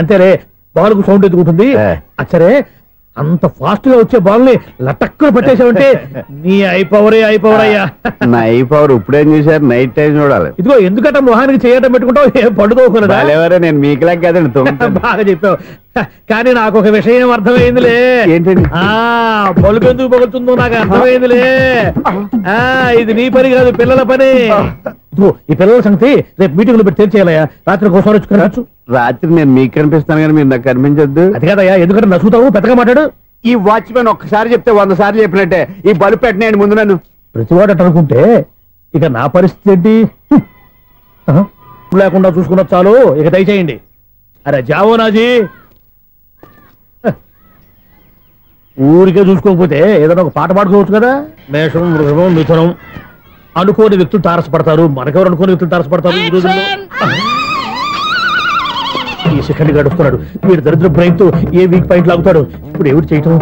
అంతేరే, బాలుకు సౌండ్ ఎదుగుతుంది. సరే అంత ఫాస్ట్ గా వచ్చే బాల్ ని లటక్కులు పట్టేసావంటే నీ అయిపవర్ అయ్యా. నై పవర్ ఇప్పుడేం చూసారు? నైట్ టైం చూడాలి. ఇదిగో ఎందుకంటే మొహానికి చేయడం పెట్టుకుంటావు, ఏం పడుకోకూడదా? నేను మీకులాగా కదండి. బాగా చెప్పావు. కానీ నాకు ఒక విషయం అర్థమైందిలే. ఏంటండి? బల్బు ఎందుకు పగులుతుందో నాకు అర్థమైందిలే. ఇది నీ పని కాదు, పిల్లల పని. ఈ పిల్లల సంగతి రేపు మీటింగ్ లో పెట్టి తెలిసేయాలయ్యా. రాత్రి ఒకసారి వచ్చి రాత్రి నేను మీకు కనిపిస్తాను కానీ మీరు నాకు కనిపించొద్దు. అది కాదయ్యా, ఎందుకంటే నచ్చుతావు, పెద్దగా మాట్లాడు. ఈ వాచ్మెన్ ఒక్కసారి చెప్తే 100 సార్లు చెప్పినట్టే. ఈ బల్బు పెట్టినాయండి ముందు నన్ను. ప్రతివాడు అనుకుంటే ఇక నా పరిస్థితి ఏంటి? లేకుండా చూసుకున్న చాలు, ఇక దయచేయండి. అరే జావో నాజీ, ఊరికే చూసుకోకపోతే ఏదైనా ఒక పాట పాడుకోవచ్చు కదా. మేషం, వృషభం, మిథునం అనుకోని వ్యక్తులు తారసపడతారు. మనకెవరు అనుకోని వ్యక్తులు తారసపడతారు ఈ రోజుల్లో. ఈ సెకండ్ గడుస్తున్నాడు వీడు దరిద్ర బ్రెయిన్ తో ఏ వీక్ పాయింట్ లాగుతాడు. ఇప్పుడు ఎవరు చేయటం?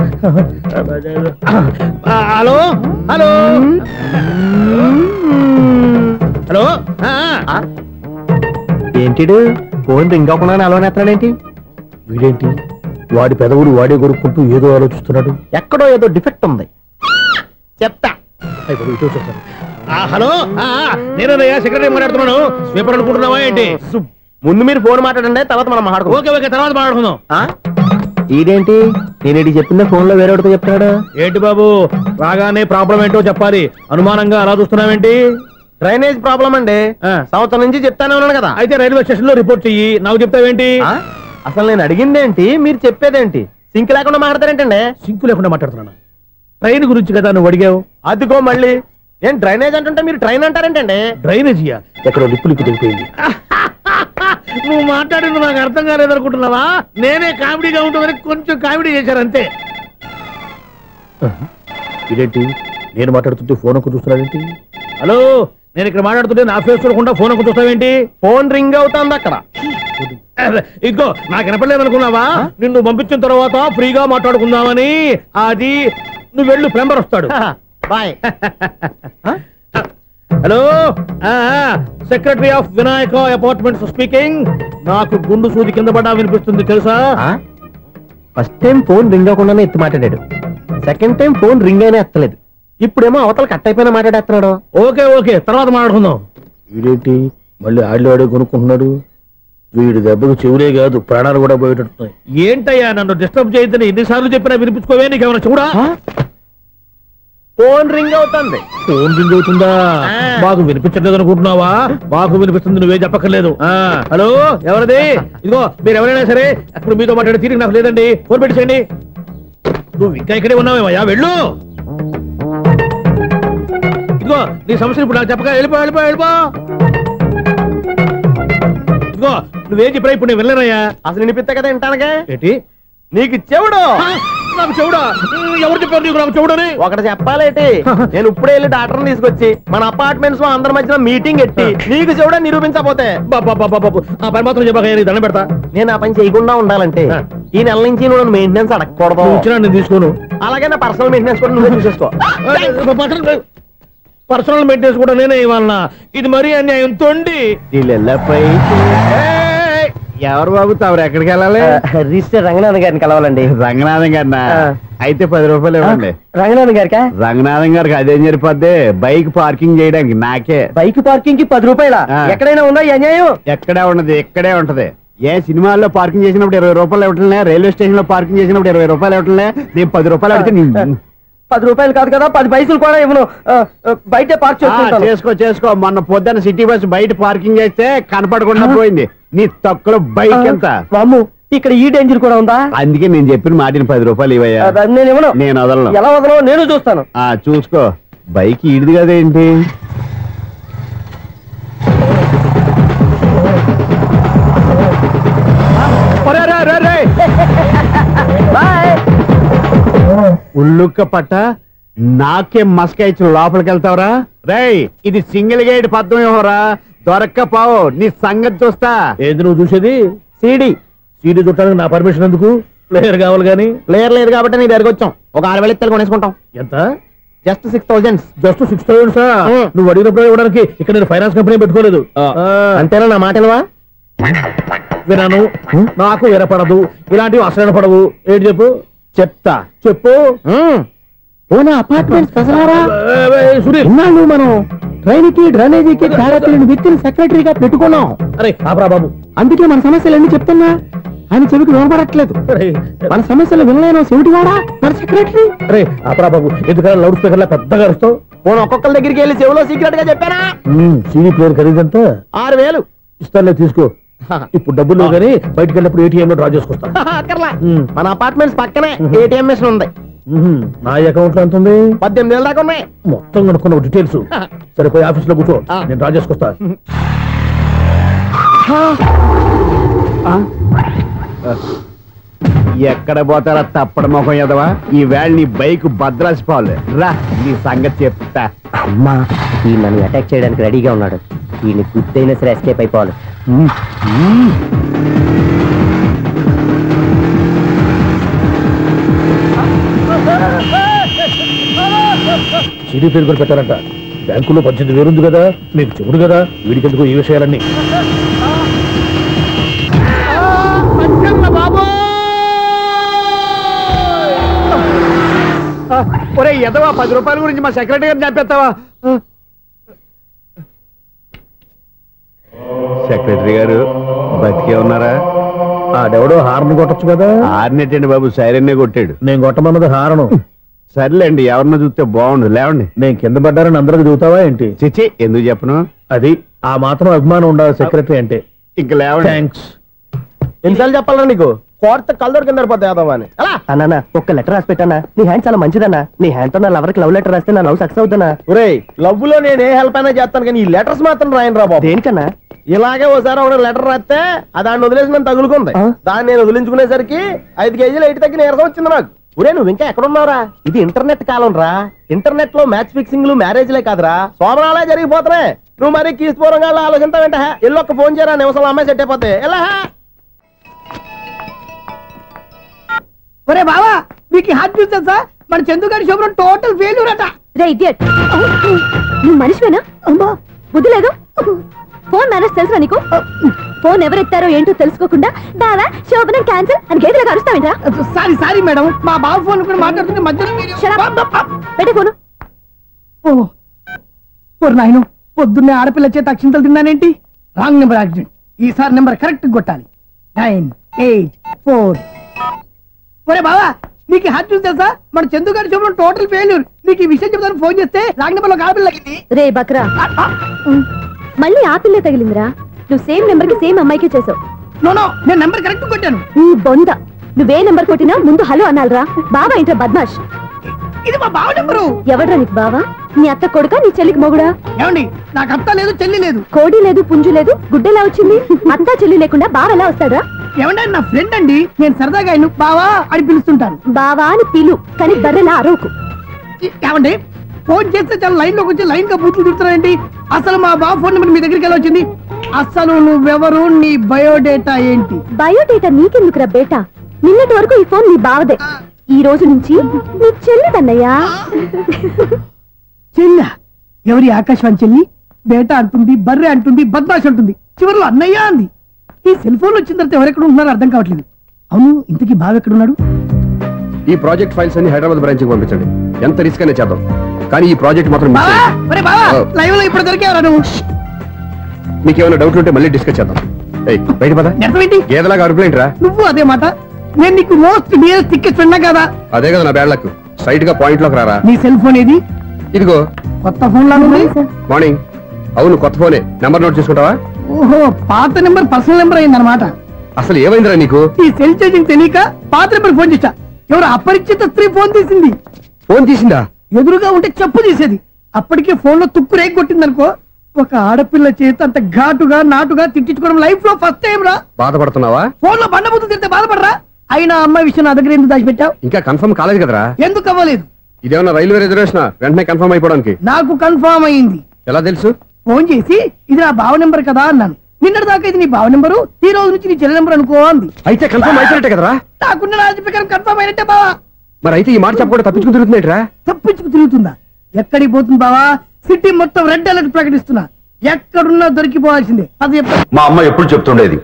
Hello hello hello. ఏంటిడు ఫోన్ రింగ్ అవ్వకుండా అలవనేస్తాడేంటి? వీడేంటి వాడి పెదవులు వాడే కొరుక్కుంటూ ఏదో ఆలోచిస్తున్నాడు. ఎక్కడో ఏదో డిఫెక్ట్ ఉంది, చెప్తా. హలో, నేనయ్యా సెక్రటరీ మాట్లాడుతున్నాను. స్వీపర్ అనుకుంటున్నావా ఏంటి? ముందు మీరు ఫోన్ మాట్లాడండి, తర్వాత మనం మాట్లాడుకో. ఓకే ఓకే, తర్వాత మాట్లాడుకుందాం. ఇదేంటి నేను చెప్పిందే ఫోన్ లో వేరే ఒకటి చెప్తాడు ఏంటి బాబు? రాగానే ప్రాబ్లం ఏంటో చెప్పాలి. అనుమానంగా అలా చూస్తున్నావేంటి? డ్రైనేజ్ ప్రాబ్లం అండి. సంవత్సరం నుంచి చెప్తానే ఉన్నాను కదా. అయితే రైల్వే స్టేషన్ లో రిపోర్ట్ చెయ్యి, నాకు చెప్తావేంటి? అసలు నేను అడిగిందేంటి, మీరు చెప్పేదేంటి? సింక్ లేకుండా మాట్లాడతారేంటండి? సింక్ లేకుండా మాట్లాడుతున్నాను. ట్రైన్ గురించి కదా నువ్వు అడిగావు. అదిగో మళ్ళీ నేను డ్రైనేజ్ అంటుంటే మీరు ట్రైన్ అంటారేంటండి? డ్రైనేజీయా? ఎక్కడో లిప్పు తెగిపోయింది. నువ్వు మాట్లాడింది నాకు అర్థం కాలేదనుకుంటున్నావా? నేనే కామెడీగా ఉంటుందని కొంచెం కామెడీ చేశారు అంతే. ఇదేంటి నేను మాట్లాడుతుంటే ఫోన్ ఒక్క చూస్తున్నావేంటి? హలో, నేను ఇక్కడ మాట్లాడుతుంటే నా ఫేస్ చూడకుండా ఫోన్ ఒక్క చూస్తావేంటి? ఫోన్ రింగ్ అవుతుంది అక్కడ. ఇదిగో నాకు వినపడలేదు అనుకున్నావా? నిన్ను పంపించిన తర్వాత ఫ్రీగా మాట్లాడుకుందామని. అది నువ్వు వెళ్ళు, ప్లంబర్ వస్తాడు. Bye. Hello, secretary of Vinayaka apartments speaking. నాకు గుండు సూది కింద పడ్డా వినిపిస్తుంది తెలుసా? ఫస్ట్ టైం ఫోన్ రింగ్ అవ్వకుండానే ఎత్తి మాట్లాడాడు, సెకండ్ టైం ఫోన్ రింగ్ అయినా ఎత్తలేదు, ఇప్పుడేమో అవతల కట్ అయిపోయినా మాట్లాడేస్తున్నాడు. ఓకే ఓకే, తర్వాత మాట్లాడుకుందాం. వీడేంటి మళ్ళీ ఆడిలో ఆడే కొనుక్కుంటున్నాడు? వీడి దెబ్బకు చెవులే కాదు ప్రాణాలు కూడా పోయేటట్టున్నాయి. ఏంటయ్యా నన్ను డిస్టర్బ్ చేయొద్దని ఎన్నిసార్లు చెప్పినా వినిపించుకోవే? నీకేమైనా చూడా? ఫోన్ రింగ్ అవుతుంది. ఫోన్ రింగ్ అవుతుందా? మాకు వినిపించలేదు అనుకుంటున్నావా? మాకు వినిపిస్తుంది, నువ్వే చెప్పక్కర్లేదు. హలో, ఎవరిది? ఇదిగో మీరు ఎవరైనా సరే అప్పుడు మీతో మాట్లాడే తీరిక నాకు లేదండి. ఫోన్ పెట్టేసేయండి. నువ్వు ఇంకా ఇక్కడే ఉన్నావేమయ్యా, వెళ్ళు. ఇదిగో నీ సమస్యలు ఇప్పుడు నాకు చెప్పక వెళ్ళిపో వెళ్ళిపో వెళ్ళిపో. ఇదిగో నువ్వేం చెప్పరా ఇప్పుడు నేను వెళ్ళానయ్యా. అసలు వినిపిస్తా కదా వింటానుగా. ఏంటి నీకు చెవుడు? నాకు చెవుడా? ఎవరు చెప్పారు నీకు నాకు చెవుడని? ఒకటి చెప్పాలేటి, నేను ఇప్పుడే వెళ్ళి డాక్టర్ని తీసుకొచ్చి మన అపార్ట్మెంట్స్ లో అందరి మధ్యన మీటింగ్ ఎట్టి నీకు చెవుడా నిరూపించకపోతే బాబు ఆ పని మాత్రం చెప్పక దండం పెడతా. నేను ఆ పని చేయకుండా ఉండాలంటే ఈ నెల నుంచి నువ్వు మెయింటెనెన్స్ అడగకూడదు. ఇచ్చినా నేను తీసుకోను. అలాగే నా పర్సనల్ మెయింటెనెన్స్ కూడా నువ్వే చూసేసుకో. పర్సనల్ మెయింటెనెన్స్ కూడా నేనే ఇవ్వాలన్నా? ఇది మరీ అన్యాయం తొండి. ఎవరు బాబు తమరు ఎక్కడికి వెళ్ళాలి? రిజిస్టర్ రంగనాథన్ గారిని కలవాలండి. రంగనాథం గారినా? అయితే 10 రూపాయలు ఇవ్వండి. రంగనాథన్ గారికా? రంగనాథం గారికి అదేం సరిపోద్ది, బైక్ పార్కింగ్ చేయడానికి. నాకే బైక్ పార్కింగ్ కి 10 రూపాయల? ఎక్కడైనా ఉందా ఈ అన్యాయం? ఎక్కడే ఉన్నది, ఇక్కడే ఉంటది. ఏ సినిమాల్లో పార్కింగ్ చేసినప్పుడు 20 రూపాయలు ఇవ్వట్లే, రైల్వే స్టేషన్ లో పార్కింగ్ చేసినప్పుడు 20 రూపాయలు ఇవ్వట్లే, నేను 10 రూపాయలు అడిగితే 10 రూపాయలు కాదు కదా, 10 పైసలు కూడా ఇవ్వను. బయట పార్క్ చేసుకో. మొన్న పొద్దున్న సిటీ బస్ బయట పార్కింగ్ చేస్తే కనపడకుండా పోయింది. నీ తక్కువ బైక్ ఎంత? వామ్ము, ఇక్కడ ఈ డేంజర్ కూడా ఉందా? అందుకే నేను చెప్పిన మాటిని 10 రూపాయలు ఇవ్వయా. నేను ఇవ్వను. నేను వదలను. ఎలా వదలను? నేను చూస్తాను. చూసుకో. బైక్ ఈడిది కదేంటి? ఉల్లుక్క పట్ట నాకే మస్క ఇచ్చి లోపలికి వెళ్తావరా? రేయ్, ఇది సింగిల్ గేట్ పద్మం ఇవ్వరా, దొరక్కపోవు. నీ సంగతి చూస్తా. ఏంది నువ్వు చూసేది? సీడీ చుట్టానికి నా పర్మిషన్ ఎందుకు? ప్లేయర్ కావాలి గానీ. ప్లేయర్ లేదు కాబట్టి నీ దగ్గరకు వచ్చాం. ఒక 6,000 ఇత్తలు కొనేసుకుంటాం. ఎంత? జస్ట్ 6,000. Just 6,000 sir? నువ్వు అడిగినప్పుడు ఇవ్వడానికి ఇక్కడ నేను ఫైనాన్స్ కంపెనీ పెట్టుకోలేదు. అంతేనా? నా మాటలువా? వినాను, నాకు వినపడదు, ఇలాంటివి అసలు పడవు. ఏంటి చెప్పు? చెప్తా. చెప్పు. అపార్ట్మెంట్స్ సునీల్, మనం ట్రైన్ కి డ్రైనేజీకి వ్యక్తిని సెక్రటరీగా పెట్టుకున్నాం. అరే ఆపరా బాబు. అందుకే మన సమస్యలు ఎన్ని చెప్తున్నా ఆయన చెవికి వినపడట్లేదు. మన సమస్యలు వినలేను చెవిటివాడా మన సెక్రటరీ. అరే ఆపరా బాబు, ఎందుకన్నా లౌడ్ స్పీకర్ లా పెద్దగా అరుస్తావు? ఒక్కొక్కరి దగ్గరికి వెళ్ళి చెవిలో సీక్రెట్ గా చెప్పానా? సీడీ ప్లేయర్ ఖరీదంతా 6,000 ఇస్తానులే, తీసుకో. ఇప్పుడు డబ్బులు లేవు కానీ బయటకు వెళ్ళినప్పుడు ఏటీఎం లో డ్రా చేసుకొస్తా. అక్కర్లా, మన అపార్ట్మెంట్స్ పక్కనే ఏటీఎం మిషన్ ఉంది. నా అకౌంట్ లో ఎంత ఉంది? 18,000 దాకా ఉన్నాయి. మొత్తం కనుక్కున్న డీటెయిల్స్. సరిపోయి ఆఫీస్ లో కూర్చో, నేను డ్రా చేసుకొస్తా. ఎక్కడ పోతారా తప్పడ మొఖం ఎదవా? ఈ వేళ నీ బైక్ భద్రాసిపోవాలి. రా, నీ సంగతి చెప్తా. అమ్మా, ఈ నన్ను అటాక్ చేయడానికి రెడీగా ఉన్నాడు. ఈయన గుద్దైనా సరే ఎస్కేప్ అయిపోవాలి. సీడీ ప్లేయర్ కూడా పెట్టారంట. బ్యాంకులో 18,000 ఉంది కదా, మీకు చెబుడు కదా, వీడికెందుకు ఈ విషయాలన్నీ? ఒరే ఎదవా, 10 రూపాయల గురించి మా సెక్రటరీ గారిని చంపేస్తావా? సెక్రటరీ గారు బతికే ఉన్నారా? ఆడెవడో హార్న్ కొట్టచ్చు కదా. హార్నెట్టండి బాబు, సైరన్నే కొట్టాడు. నేను కొట్టమన్నది హారను. సర్లేండి, ఎవరన్నా చూస్తే బాగుండు. లేవండి. నేను కింద పడ్డారని అందరికి చూతావా ఏంటి? చిచ్చి, ఎందుకు చెప్పను? అది ఆ మాత్రం అభిమానం ఉండాలి సెక్రటరీ అంటే. ఇంక లేవండి. థ్యాంక్స్. ఎన్నిసార్లు చెప్పాలా నీకు? కోర్త కళ్ళోడు కింద పడిపోతాయి అదవా అని. అన్నా, ఒక్క లెటర్ రాసి పెట్టానా? నీ హ్యాండ్ చాలా మంచిదన్నా. నీ హ్యాండ్ తో నా లవర్కి లవ్ లెటర్ రాస్తే నా లవ్ సక్సెస్ అవుతానా? ఒరేయ్, లవ్ లో నేను ఏ హెల్ప్ అయినా చేస్తాను, కానీ ఈ లెటర్స్ మాత్రం రాయను రా బాబు. దేనికన్నా? ఇలాగే ఓసారి ఒక లెటర్ రాస్తే దాన్ని వదిలేసి నన్ను తగులుకుంది. దాన్ని నేను వదిలించుకునేసరికి 5 కేజీలు 8 తగ్గి నీరసం వచ్చింది నాకు. ఒరే, నువ్వు ఇంకా ఎక్కడున్నావురా? ఇది ఇంటర్నెట్ కాలం రా. ఇంటర్నెట్ లో మ్యాచ్ ఫిక్సింగ్లు, మ్యారేజ్లే కాదురా, సోమరాలే జరిగిపోతున్నాయి. నువ్వు మరి కీస్పూరంగా ఆలోచించావేంట? ఎల్లు ఒక్క ఫోన్ చేయరా, నిమిషంలో అమ్మాయి సెట్ అయిపోతే. ఎలా? ఒరే బావా, మీకు హాట్ చూస్తా సార్, మన చందుగారి శుభ్రం టోటల్ ఫెయిల్యూర్ అట. రే ఇడియట్, నువ్వు మనిషివేనా? అమ్మా, బుద్ధి లేదు. ఫోన్ మేనేజ్ తెలుసా నీకు? ఫోన్ ఎవరెత్తారో ఏంటో తెలుసుకోకుండా బావా శోభనం క్యాన్సిల్ అని గేదెలకు అరుస్తావేంటా? సారీ మేడం, మా బావ ఫోన్ కూడా మాట్లాడుతుంటే మధ్యలో పెట్టే ఫోను. నాయను, పొద్దున్నే ఆడపిల్ల చేత అక్షింతలు తిన్నానేంటి? Wrong number accident. ఈసారి నెంబర్ కరెక్ట్ కొట్టాలి. 984. ఒరే బావా, నీకు హాట్ చూసి తెలుసా? మన చందుగారి శుభ్రం టోటల్ ఫెయిల్యూర్. నీకు ఈ విషయం చెప్తాను ఫోన్ చేస్తే రాంగ్ నెంబర్ లో ఆడపిల్లకి. రే బక్రా, మళ్ళీ ఆ పిల్ల తగిలిందిరా. నువ్వు సేమ్ నెంబర్ కి సేమ్ అమ్మాయికి చేసావు. నో, నేను నెంబర్ కరెక్ట్ కొట్టాను. ఈ బొంద, నువ్వే నెంబర్ కొట్టినా ముందు హలో అనాలిరా. బావా ఏంట్రా బద్మాష్. ఇది మా బావ నెంబరు. ఎవడ్రా నీకు బావా? నీ అత్త కొడుక, నీ చెల్లికి మొగుడా? ఏమండి, నాకు అత్త లేదు, చెల్లి లేదు. కోడి లేదు, పుంజు లేదు, గుడ్డెలా వచ్చింది? అత్త చెల్లి లేకుండా బావ ఎలా వస్తాడా? ఏమండి, నా ఫ్రెండ్ అండి, నేను సరదాగా ఆయన బావా అని పిలుస్తుంటాను. బావా అని పిలు, కానీ బర్రెలా అరవకు. ఏమండి, ఫోన్ చేస్తే చాలా లైన్ లోకి వచ్చి లైన్ గా బూతులు తిడుతున్నారండి. అసలు మా బావ ఫోన్ నెంబర్ మీ దగ్గరికి ఎలా వచ్చింది? అసలు నువ్వెవరు, నీ బయోడేటా ఏంటి? బయోడేటా నీకెందుకురా బేటా? నిన్నటి వరకు ఈ ఫోన్ నీ బావదే, ఈ రోజు నుంచి నీ చెల్లిదన్నయ్యా. చెల్ల ఎవరి? ఆకాశవాణి చెల్లి. బేటా అంటుంది, బర్రె అంటుంది, బద్మాష్ అంటుంది, చివరిలో అన్నయ్య అంది. ఈ సెల్ ఫోన్ వచ్చిన తర్వాత ఎవరెక్కడ ఉన్నారో అర్థం కావట్లేదు. అవును, ఇంతకీ బావ ఎక్కడున్నాడు? ఈ ప్రాజెక్ట్ ఫైల్స్ అన్ని హైదరాబాద్ బ్రాంచ్ కి పంపించండి. ఎంత రిస్క్ అనే చేద్దాం, కానీ ఈ ప్రాజెక్ట్ మాత్రం మిస్ చేయొద్దు. లైవ్ లో ఇప్పుడు దొరికేవరా నువ్వు? మీకేమైనా డౌట్లు ఉంటే మళ్ళీ డిస్కస్ చేద్దాం. బయట పద. గేదలాగా అరుపులేంట్రా? నువ్వు అదే మాట. నేను నీకు మోస్ట్ డియరెస్ట్ టికెట్ ఉన్నా కదా. అదే కదా నా బ్యాడ్ లక్. స్ట్రైట్ గా పాయింట్ లోకి రారా. నీ సెల్ ఫోన్ ఏది? ఇదిగో. కొత్త ఫోన్ లాగా ఉంది. మార్నింగ్. అవును, కొత్త ఫోనే. నెంబర్ నోట్ చేసుకుంటావా? ఓహో, పాత నెంబర్ పర్సనల్ నెంబర్ అయిందన్నమాట. అసలు ఏమైందిరా నీకు? ఈ సెల్ చేసింగ్ తెలియక పాత నెంబర్ ఫోన్ చేశా. ఎవరు అపరిచిత స్త్రీ ఫోన్ తీసింది. ఫోన్ తీసిందా? ఎదురుగా ఉంటే చెప్పు తీసేది. అప్పటికే ఫోన్ లో తుక్కు రేగి కొట్టిందనుకో. ఒక ఆడపిల్ల చేత అంత ఘాటుగా నాటుగా తిట్టించుకోవడం లైఫ్ లో ఫస్ట్ టైం రా. బాధపడుతున్నావా? ఫోన్ లో బండబూతులు తిడితే బాధపడరా? అయినా అమ్మాయి విషయం నా దగ్గర ఎందుకు దాచిపెట్టావు? ఇంకా కన్ఫర్మ్ కాలేదు కదరా. ఎందుకు అవ్వలేదు? ఇదేమన్నా రైల్వే రిజర్వేషన్? వెంటనే కన్ఫర్మ్ అయిపోవడానికి. నాకు కన్ఫర్మ్ అయింది. ఎలా తెలుసు? ఫోన్ చేసి ఇది నా బావ నెంబర్ కదా అన్నాను. నిన్నటి దాకా ఇది నీ బావ నెంబరు, ఈ రోజు నుంచి నీ చెల్లి నెంబర్ అనుకో అంది. అయితే కన్ఫర్మ్ అయిపోయినట్టే కదరా? నాకున్న రాజు ప్రకారం కన్ఫర్మ్ అయినట్టే బావా. మరి అయితే ఈ మాట చెప్పకుండా తప్పించుకుని తిరుగుతున్నట్రా? తప్పించుకు తిరుగుతుందా? ఎక్కడికి పోతుంది బావా? సిటీ మొత్తం రెడ్ అలర్ట్ ప్రకటిస్తున్నా. ఎక్కడున్నా దొరికిపోవాల్సిందే. అది మా అమ్మ ఎప్పుడు చెప్తుండేది,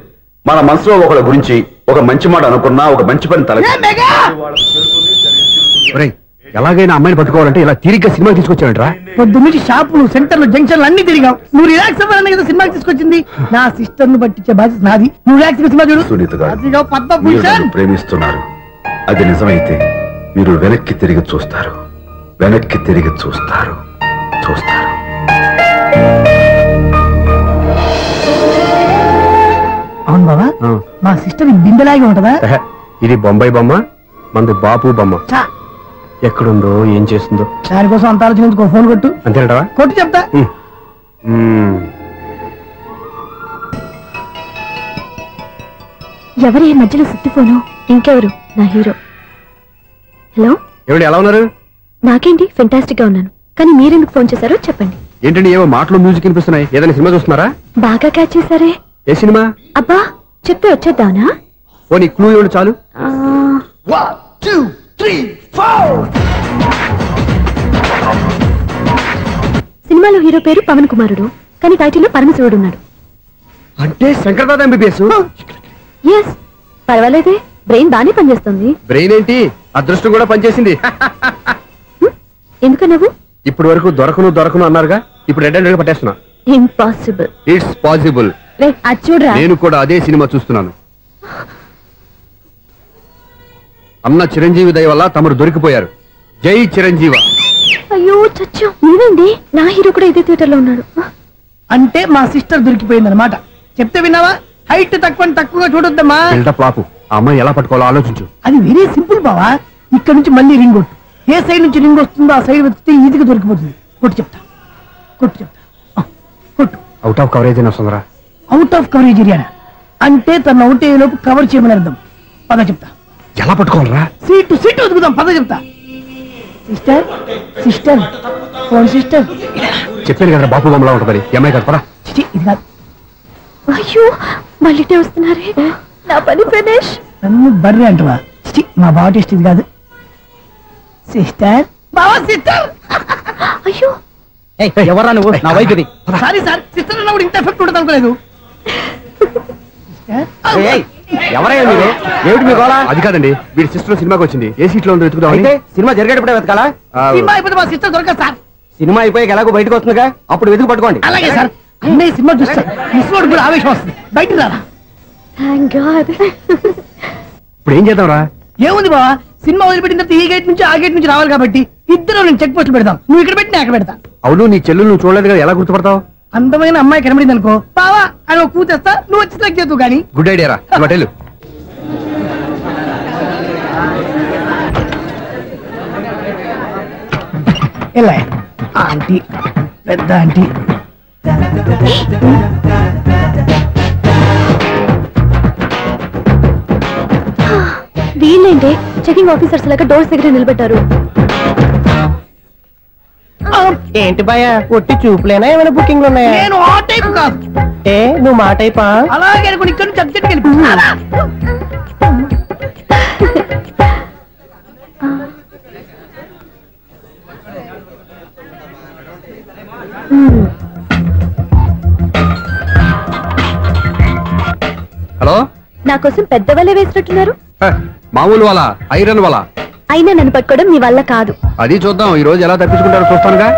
మన మనసులో ఒకళ్ళ గురించి ఒక మంచి మాట అనుకున్నా ఒక మంచి పని తల. ఎలాగైనా అమ్మాయిని పట్టుకోవాలంటే ఇలా తీరిగ్గా సినిమా తీసుకొచ్చావంట్రా? పొద్దు నుంచి షాపులు, సెంటర్లు, జంక్షన్లు అన్ని తిరిగావు. నువ్వు రిలాక్స్ అవ్వాలని కదా సినిమాకి తీసుకొచ్చింది. నా సిస్టర్ ను పట్టించే బాధ్యత నాది. నువ్వు రిలాక్స్ సినిమా చూడు. సునీత గారు, అదిగో మీరు పద్మభూషణ్. నన్ను ప్రేమిస్తున్నారు. అది నిజమైతే మీరు వెనక్కి తిరిగి చూస్తారు, వెనక్కి తిరిగి చూస్తారు, చూస్తారు. అవును బాబా, మా సిస్టర్ బిందెలాగే ఉంటదా? ఇది బొంబాయి బొమ్మ, మంది బాపు బొమ్మ. చా, ఎక్కడుందో ఏం చేస్తుందో దానికోసం అంత ఆలోచించుకో. ఫోన్ కొట్టు. అంతేనటవా? కొట్టు చెప్తా. ఎవరి మధ్యలో సుత్తి ఫోను? ఇంకెవరు? నా హీరో. హలో, ఎవడు ఎలా ఉన్నారు? నాకేంటి, ఫెంటాస్టిక్ గా ఉన్నాను. కానీ మీరెందుకు ఫోన్ చేశారో చెప్పండి. ఏంటండి ఏవో మాటలు మ్యూజిక్ వినిపిస్తున్నాయి? ఏదైనా సినిమా చూస్తున్నారా? బాగా క్యాచ్ చేశారే. ఏ సినిమా? అబ్బా, చెప్తే వచ్చేద్దానా? పోనీ క్లూ ఇవ్వండి చాలు. సినిమాలో హీరో పేరు పవన్ కుమారుడు, కానీ టైటిల్లో పరమశివుడు ఉన్నాడు. అంటే శంకర్దాద ఎంబీబీఎస్. ఎస్, పర్వాలేదే, బ్రెయిన్ బానే పనిచేస్తుంది. బ్రెయిన్ ఏంటి, అదృష్టం కూడా పనిచేసింది. ఎందుకన్నావు? ఇప్పటి వరకు దొరకను అన్నారుగా, ఇప్పుడు రెడ్ హ్యాండెడ్ గా పట్టేస్తున్నా. ఇంపాసిబుల్. It's possible. అది చూడరా. నేను కూడా అదే సినిమా చూస్తున్నాను. అన్న చిరంజీవి దయ వల్ల తమరు దొరికిపోయారు. జై చిరంజీవ. అయ్యో చచ్చో, నీవేంటి? నా హీరో కూడా ఇదే థియేటర్ లో ఉన్నాడు. అంటే మా సిస్టర్ దొరికిపోయింది అనమాట. చెప్తే విన్నావా? హైట్ తక్కువగా చూడొద్దమ్మా. బిల్డప్ లాపు. ఆ అమ్మాయి ఎలా పట్టుకోవాలో ఆలోచించు. అది వెరీ సింపుల్ బావా. ఇక్కడ నుంచి మళ్ళీ రింగ్ కొట్టు. ఏ సైడ్ నుంచి రింగ్ వస్తుందో ఆ సైడ్ వెతికితే ఈజీగా దొరికిపోతుంది. కొట్టు చెప్తా. కొట్టు. అవుట్ ఆఫ్ కవరేజ్ అని వస్తుందిరా. అవుట్ ఆఫ్ కవరేజ్ ఏరియా అంటే తన అవుట్ అయ్యే లోపు కవర్ చేయమని అర్థం. పద చెప్తా. ఎలా పట్టుకోవాలరా? సీటు వెతుకుదాం. పద చెప్తా. Sister phone sister. చెప్పాను కదా బాపు బొమ్మలా ఉంటుందని. అమ్మాయి కదా, పదా. ఇది కాదు. అయ్యో, మళ్ళీ వస్తున్నారే. నా పని ఫినిష్. నన్ను బర్రె అంటవా? మా బావ టేస్ట్ ఇది కాదు. సిస్టర్, బావా సిస్టర్. అయ్యో, ఎవరా నువ్వు? నా వైఫ్ ఇది. సారీ సార్, సిస్టర్ అన్నప్పుడు ఇంత ఎఫెక్ట్ ఉండదు అనుకోలేదు. ఎవరయ్యా మీరు? ఏమిటి మీ గోళ? అది కాదండి, వీడి సిస్టర్ సినిమాకి వచ్చింది. ఏ సీట్ లో ఉందో వెతుకుదాం. సినిమా జరిగేటప్పుడే వెతకాలా? సినిమా అయిపోతే మా సిస్టర్ దొరకదు సార్. సినిమా అయిపోయి ఎలాగో బయటకు వస్తుందిగా, అప్పుడు వెతుకు పట్టుకోండి. అలాగే సార్. అన్నయ్య సినిమా చూస్తా మిస్వాడు కూడా ఆవేశం వస్తుంది. బయటకు రారా. Thank God. ఇప్పుడు ఏం చేద్దాంరా? ఏముంది బావా, సినిమా వదిలిపెట్టిన తర్వాత ఈ గేట్ నుంచి ఆ గేట్ నుంచి రావాలి కాబట్టి ఇద్దరు నేను చెక్ పోస్ట్ పెడతాం. నువ్వు ఇక్కడ పెట్టి అక్కడ పెడతా. అవును, నీ చెల్లెలు నువ్వు చూడలేదు కదా, ఎలా గుర్తుపడతావు? అందమైన అమ్మాయి కనబడింది అనుకో, బావా అని ఒక కూతేస్తా, నువ్వు వచ్చి సెలెక్ట్ చేద్దు కానీ. గుడ్ ఐడియా రా. హోటల్ ఎలా ఆంటీ పెద్ద ఆంటీ వీళ్ళేంటి చెకింగ్ ఆఫీసర్స్ లాగా డోర్స్ దగ్గర నిలబెట్టారు. ఏంటి భయ ఒట్టి చూపులేనా ఏమైనా బుకింగ్లు ఉన్నాయా? నేను ఆ టైప్ కాదు. ఏ నువ్వు మా టైపా? అలాగే అనుకుని ఇక్కడ నుంచి అర్జెంట్కి వెళ్ళిపోతున్నా. హలో, నా కోసం పెద్ద వలే వేసినట్టున్నారు. మామూలు వాళ్ళ ఐరన్ వాళ్ళ అయినా నన్ను పట్టుకోవడం మీ వల్ల కాదు. అది చూద్దాం ఈ రోజు ఎలా తప్పించుకుంటారో చూస్తానుగా.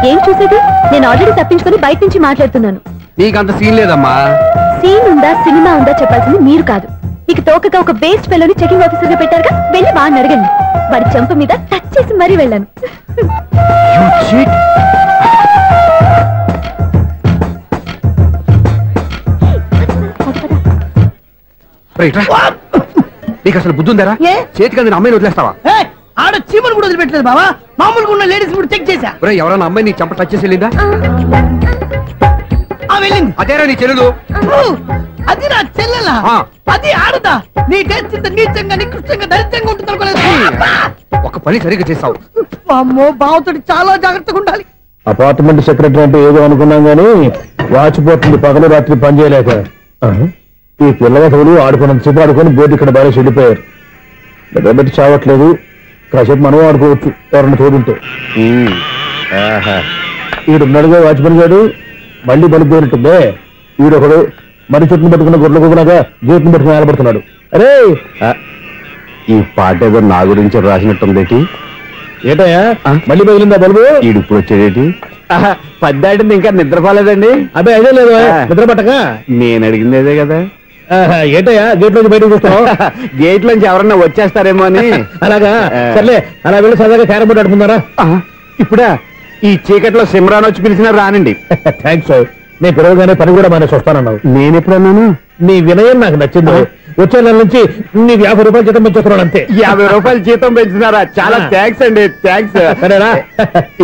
ఏం చూసేది? నేను ఆల్రెడీ తప్పించుకొని బయట నుంచి మాట్లాడుతున్నాను. నీకంత సీన్ లేదమ్మా. సీన్ ఉందా సినిమా ఉందా చెప్పాల్సింది మీరు కాదు. మీకు తోకగా ఒక బేస్ట్ ఫెలోని చెకింగ్ ఆఫీసర్ గా పెట్టారుగా, వెళ్ళి బాగా అడగండి. వాడి చెంప మీద టచ్ చేసి మరీ వెళ్ళాను. నీకు అసలు బుద్ధి ఉందారా? చేతికి అందిన అమ్మాయిని వదిలేస్తావా? ఆడ చీమలు కూడా వదిలిపెట్టలేదు బావా. మామూలుగా ఉన్న లేడీస్ కూడా చెక్ చేశా. ఎవరైనా అమ్మాయి నీ చెంప టచ్ చేసి వెళ్ళిందా? వెళ్ళింది. అదేరా నీ చెల్లెలు? అది నా చెల్లెలా? అది ఆడదా? నీ టేస్ట్ ఇంత నీచంగా నికృష్టంగా దరిద్రంగా ఉంటుంది అనుకోలేదు. ఒక పని సరిగ్గా చేస్తావు. అమ్మో, బావతోటి చాలా జాగ్రత్తగా ఉండాలి. అపార్ట్మెంట్ సెక్రటరీ అంటే ఏదో అనుకున్నాం గానీ వాచిపోతుంది పగలు రాత్రి పని చేయలేక. ఈ పిల్లవసలు ఆడుకున్నంతసేపు ఆడుకొని బోర్డు ఇక్కడ బాగా చెడిపోయారు. నిద్రబెట్టి చావట్లేదు. కాసేపు మనం ఆడుకోవచ్చు ఎవరన్నా తోడుంటే. ఈడున్నాడుగా వాచ్మెన్ గారు, మళ్ళీ బలిపోయినట్టుందే. ఈడొకడు మరి చెట్టును పట్టుకున్న గొడ్ల కుదరగా గేట్ను పట్టుకుని నిలబడుతున్నాడు. అరే, ఈ పాట ఏదో నా గురించి రాసినట్టుందేటి. ఏటయ్యా మళ్ళీ పగిలిందా బల్బు? ఈడు ఇప్పుడు వచ్చేదేటి? పద్దాటింది ఇంకా నిద్రపోలేదండి. అదే అదే లేదు నిద్ర పట్టక. నేను అడిగింది అదే కదా. ఏటయ్యా గేట్ నుంచి బయటకు చూస్తావు? గేట్ నుంచి ఎవరన్నా వచ్చేస్తారేమో అని. అలాగా, సర్లే అలా వెళ్ళి సరదాగా క్యారం బోర్డు ఆడుకుందారా? ఇప్పుడా? ఈ చీకట్లో సిమ్రాన్ వచ్చి పిలిచినా రానండి. థ్యాంక్స్. నేను పిలవగానే పని కూడా మానేసి వస్తానన్నావు. నేను ఎప్పుడన్నాను? నీ వినయం నాకు నచ్చింది. వచ్చే నెల నుంచి నీకు 50 రూపాయలు జీతం పెంచుతున్నాడు అంతే. 50 రూపాయలు జీతం పెంచుతున్నారా? చాలా థ్యాంక్స్ అండి, థ్యాంక్స్. సరేనా?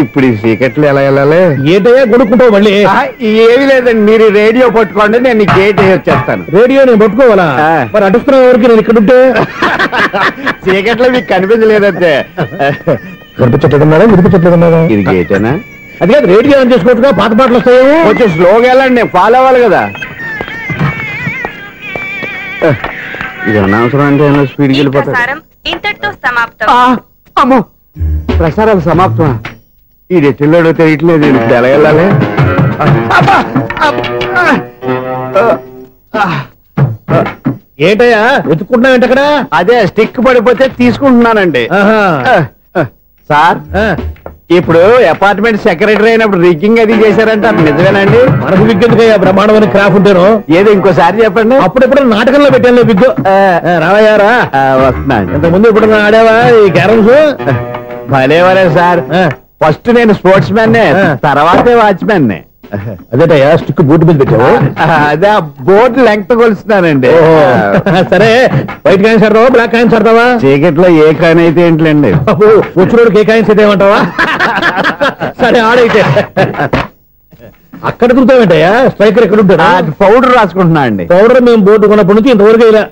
ఇప్పుడు ఈ చీకట్లు ఎలా వెళ్ళాలి? ఏంటయ్యా కొనుక్కుంటావు మళ్ళీ? ఏమి లేదండి, మీరు రేడియో పట్టుకోండి, నేను ఈ గేట్ వచ్చేస్తాను. రేడియో నేను పట్టుకోవాలా? మరి అడుస్తున్నా ఎవరికి నేను ఇక్కడ ఉంటే? చీకట్లో మీకు కనిపించలేదంతే. కనిపించట్లేదన్నారా వినిపించట్లేదన్నారా? ఇది గేటేనా? అది కాదు, రేడియో ఆన్ చేసుకోవచ్చుగా, పాత పాటలు వస్తాయేమో. కొంచెం స్లోగా వెళ్ళండి, ఫాలో అవ్వాలి కదా. ఇది అనవసరం అంటే స్పీడ్కి వెళ్ళిపోతారు. ఇంతటితో సమాప్తం. అమ్మో, ప్రసారాలు సమాప్తమా? ఇది ఎట్టిల్లాడో తెలియట్లేదు. ఇప్పుడు ఎలా వెళ్ళాలి? ఏంటయ్యా వెతుక్కుంటున్నావు ఏంటక్కడ? అదే స్టిక్ పడిపోతే తీసుకుంటున్నానండి. సార్, ఇప్పుడు అపార్ట్మెంట్ సెక్రటరీ అయినప్పుడు రిగ్గింగ్ అది చేశారంట, నిజమేనండి? మనకు విగ్గెందుకయ్యా, బ్రహ్మాండమైన క్రాఫ్ ఉంటాను. ఏదో ఇంకోసారి చెప్పండి. అప్పుడెప్పుడు నాటకంలో పెట్టాను విగ్గు. రావయ్యారా? వస్తున్నాను. ఇంతకుముందు ఇప్పుడు ఆడావా ఈ క్యారమ్స్? భలేవరే సార్. ఫస్ట్ నేను స్పోర్ట్స్ మ్యాన్, తర్వాతే వాచ్మెన్. అదేటయ్యా స్టిక్ బూట్ మీద పెట్టావు? అదే బోర్డు లెంగ్త్ కొలుస్తున్నానండి. సరే, వైట్ కాయిన్స్ ఆడతావా బ్లాక్ కాయిన్స్ ఆడతావా? చీకట్లో ఏ కాయిన్ అయితే ఏంటండి? వచ్చినోడికి ఏ కాయిన్స్ అయితే ఏమంటావా? సరే ఆడైతే. అక్కడ తిరుగుతావేంటయ్యా? స్ట్రైకర్ ఎక్కడ ఉంటాడా? పౌడర్ రాసుకుంటున్నా అండి. పౌడర్ మేము బోర్డు కొన్నప్పటి నుంచి ఇంతవరకు ఇలా.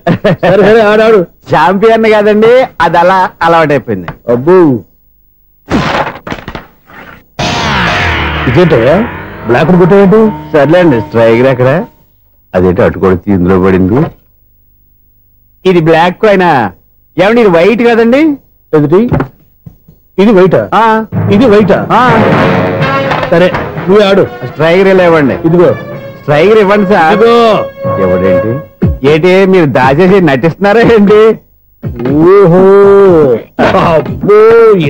సరే సరే ఆడాడు. ఛాంపియన్ కాదండి, అది అలా అలవాటైపోయింది. అబ్బు, ఇదేంటయ్యా బ్లాక్ కొట్టేయండి? సర్లేండి, స్ట్రైకర్ ఎక్కడ? అదేంటి అటుకొడితే ఇందులో పడింది. ఇది బ్లాక్ అయినా ఏమండి? ఇది వైట్ కదండి? ఎదుటి ఇది వైటా? ఇది వైటా? సరే నువ్వు ఆడు. స్ట్రైకర్ ఇలా ఇవ్వండి. ఇదిగో స్ట్రైకర్ ఇవ్వండి సార్. ఎవడేంటి? ఏంటి మీరు దాచేసి నటిస్తున్నారా ఏంటి? ఓహో, అబ్బో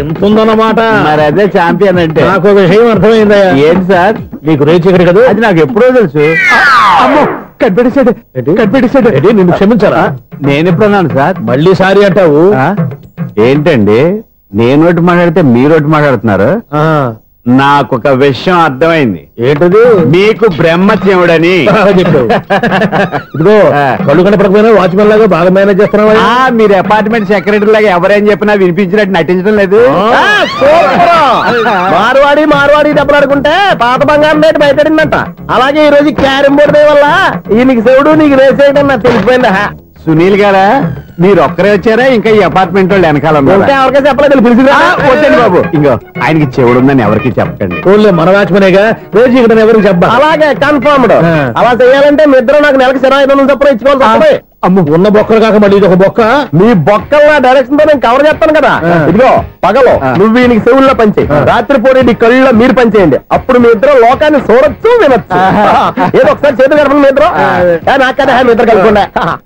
ఎంత ఉందన్నమాట. మరి అదే ఛాంపియన్ అంటే. నాకు విషయం అర్థమైందయ్యా. ఏంటి సార్? నీకు రేచీకటి కదా? అది నాకు ఎప్పుడో తెలుసు. అమ్మో, కనిపెట్టేశాడు, కనిపెట్టేశాడు. నిన్ను క్షమించారా? నేను ఎప్పుడన్నాను సార్? మళ్ళీ సారీ అంటావు? ఏంటండి, నేను ఒకటి మాట్లాడితే మీరు ఒకటి మాట్లాడుతున్నారు. నాకొక విషయం అర్థమైంది. ఏంటది? మీకు బ్రహ్మత్యముడని చెప్పు. ఇదిగో కళ్ళు కనపడకపోయినా వాచ్మెన్ లాగా బాగా మేనేజ్ చేస్తున్నావా? మీరు అపార్ట్మెంట్ సెక్రటరీ లాగా ఎవరేం చెప్పినా వినిపించినట్టు నటించడం లేదు. మార్వాడి దెబ్బలాడుకుంటే పాత బంగారం రేటు బయటడిందంట. అలాగే ఈ రోజు క్యారం బోర్డు వల్ల నీకు శివుడు నీకు రేసేయడం నాకు తెలిసిపోయిందా. సునీల్ గారా, మీరు ఒక్కరే వచ్చారా? ఇంకా ఈ అపార్ట్మెంట్ వాళ్ళు వెనకాల ఎవరికీ చెప్పలేదు, పిలిచిరా. వచ్చండి బాబు. ఇంకో ఆయనకి చెవుడు ఉందని ఎవరికి చెప్పకండి. మన వాచ్మనేగా రోజు ఇక్కడ ఎవరికి చెప్పా. అలాగే కన్ఫర్మ్డ్. అలా చేయాలంటే మీ ఇద్దరు నాకు నెలకి 25,000 చొప్పున ఇచ్చుకోవాలి. అమ్మ, ఉన్న బొక్కలు కాక మళ్ళీ ఇది ఒక బొక్క. మీ బొక్కల డైరెక్షన్ తో నేను కవర్ చేస్తాను కదా. ఇదిగో పగలో నువ్వు వీనికి చెవుల్లో పనిచేయి, రాత్రిపూట నీ కళ్ళలో మీరు పనిచేయండి. అప్పుడు మీ ఇద్దరు లోకాన్ని చూడొచ్చు, వినొచ్చు. ఏదో ఒకసారి చేతులు కడపండి మీ ఇద్దరు. నాకదే మీ ఇద్దరు కలుపుకుండా.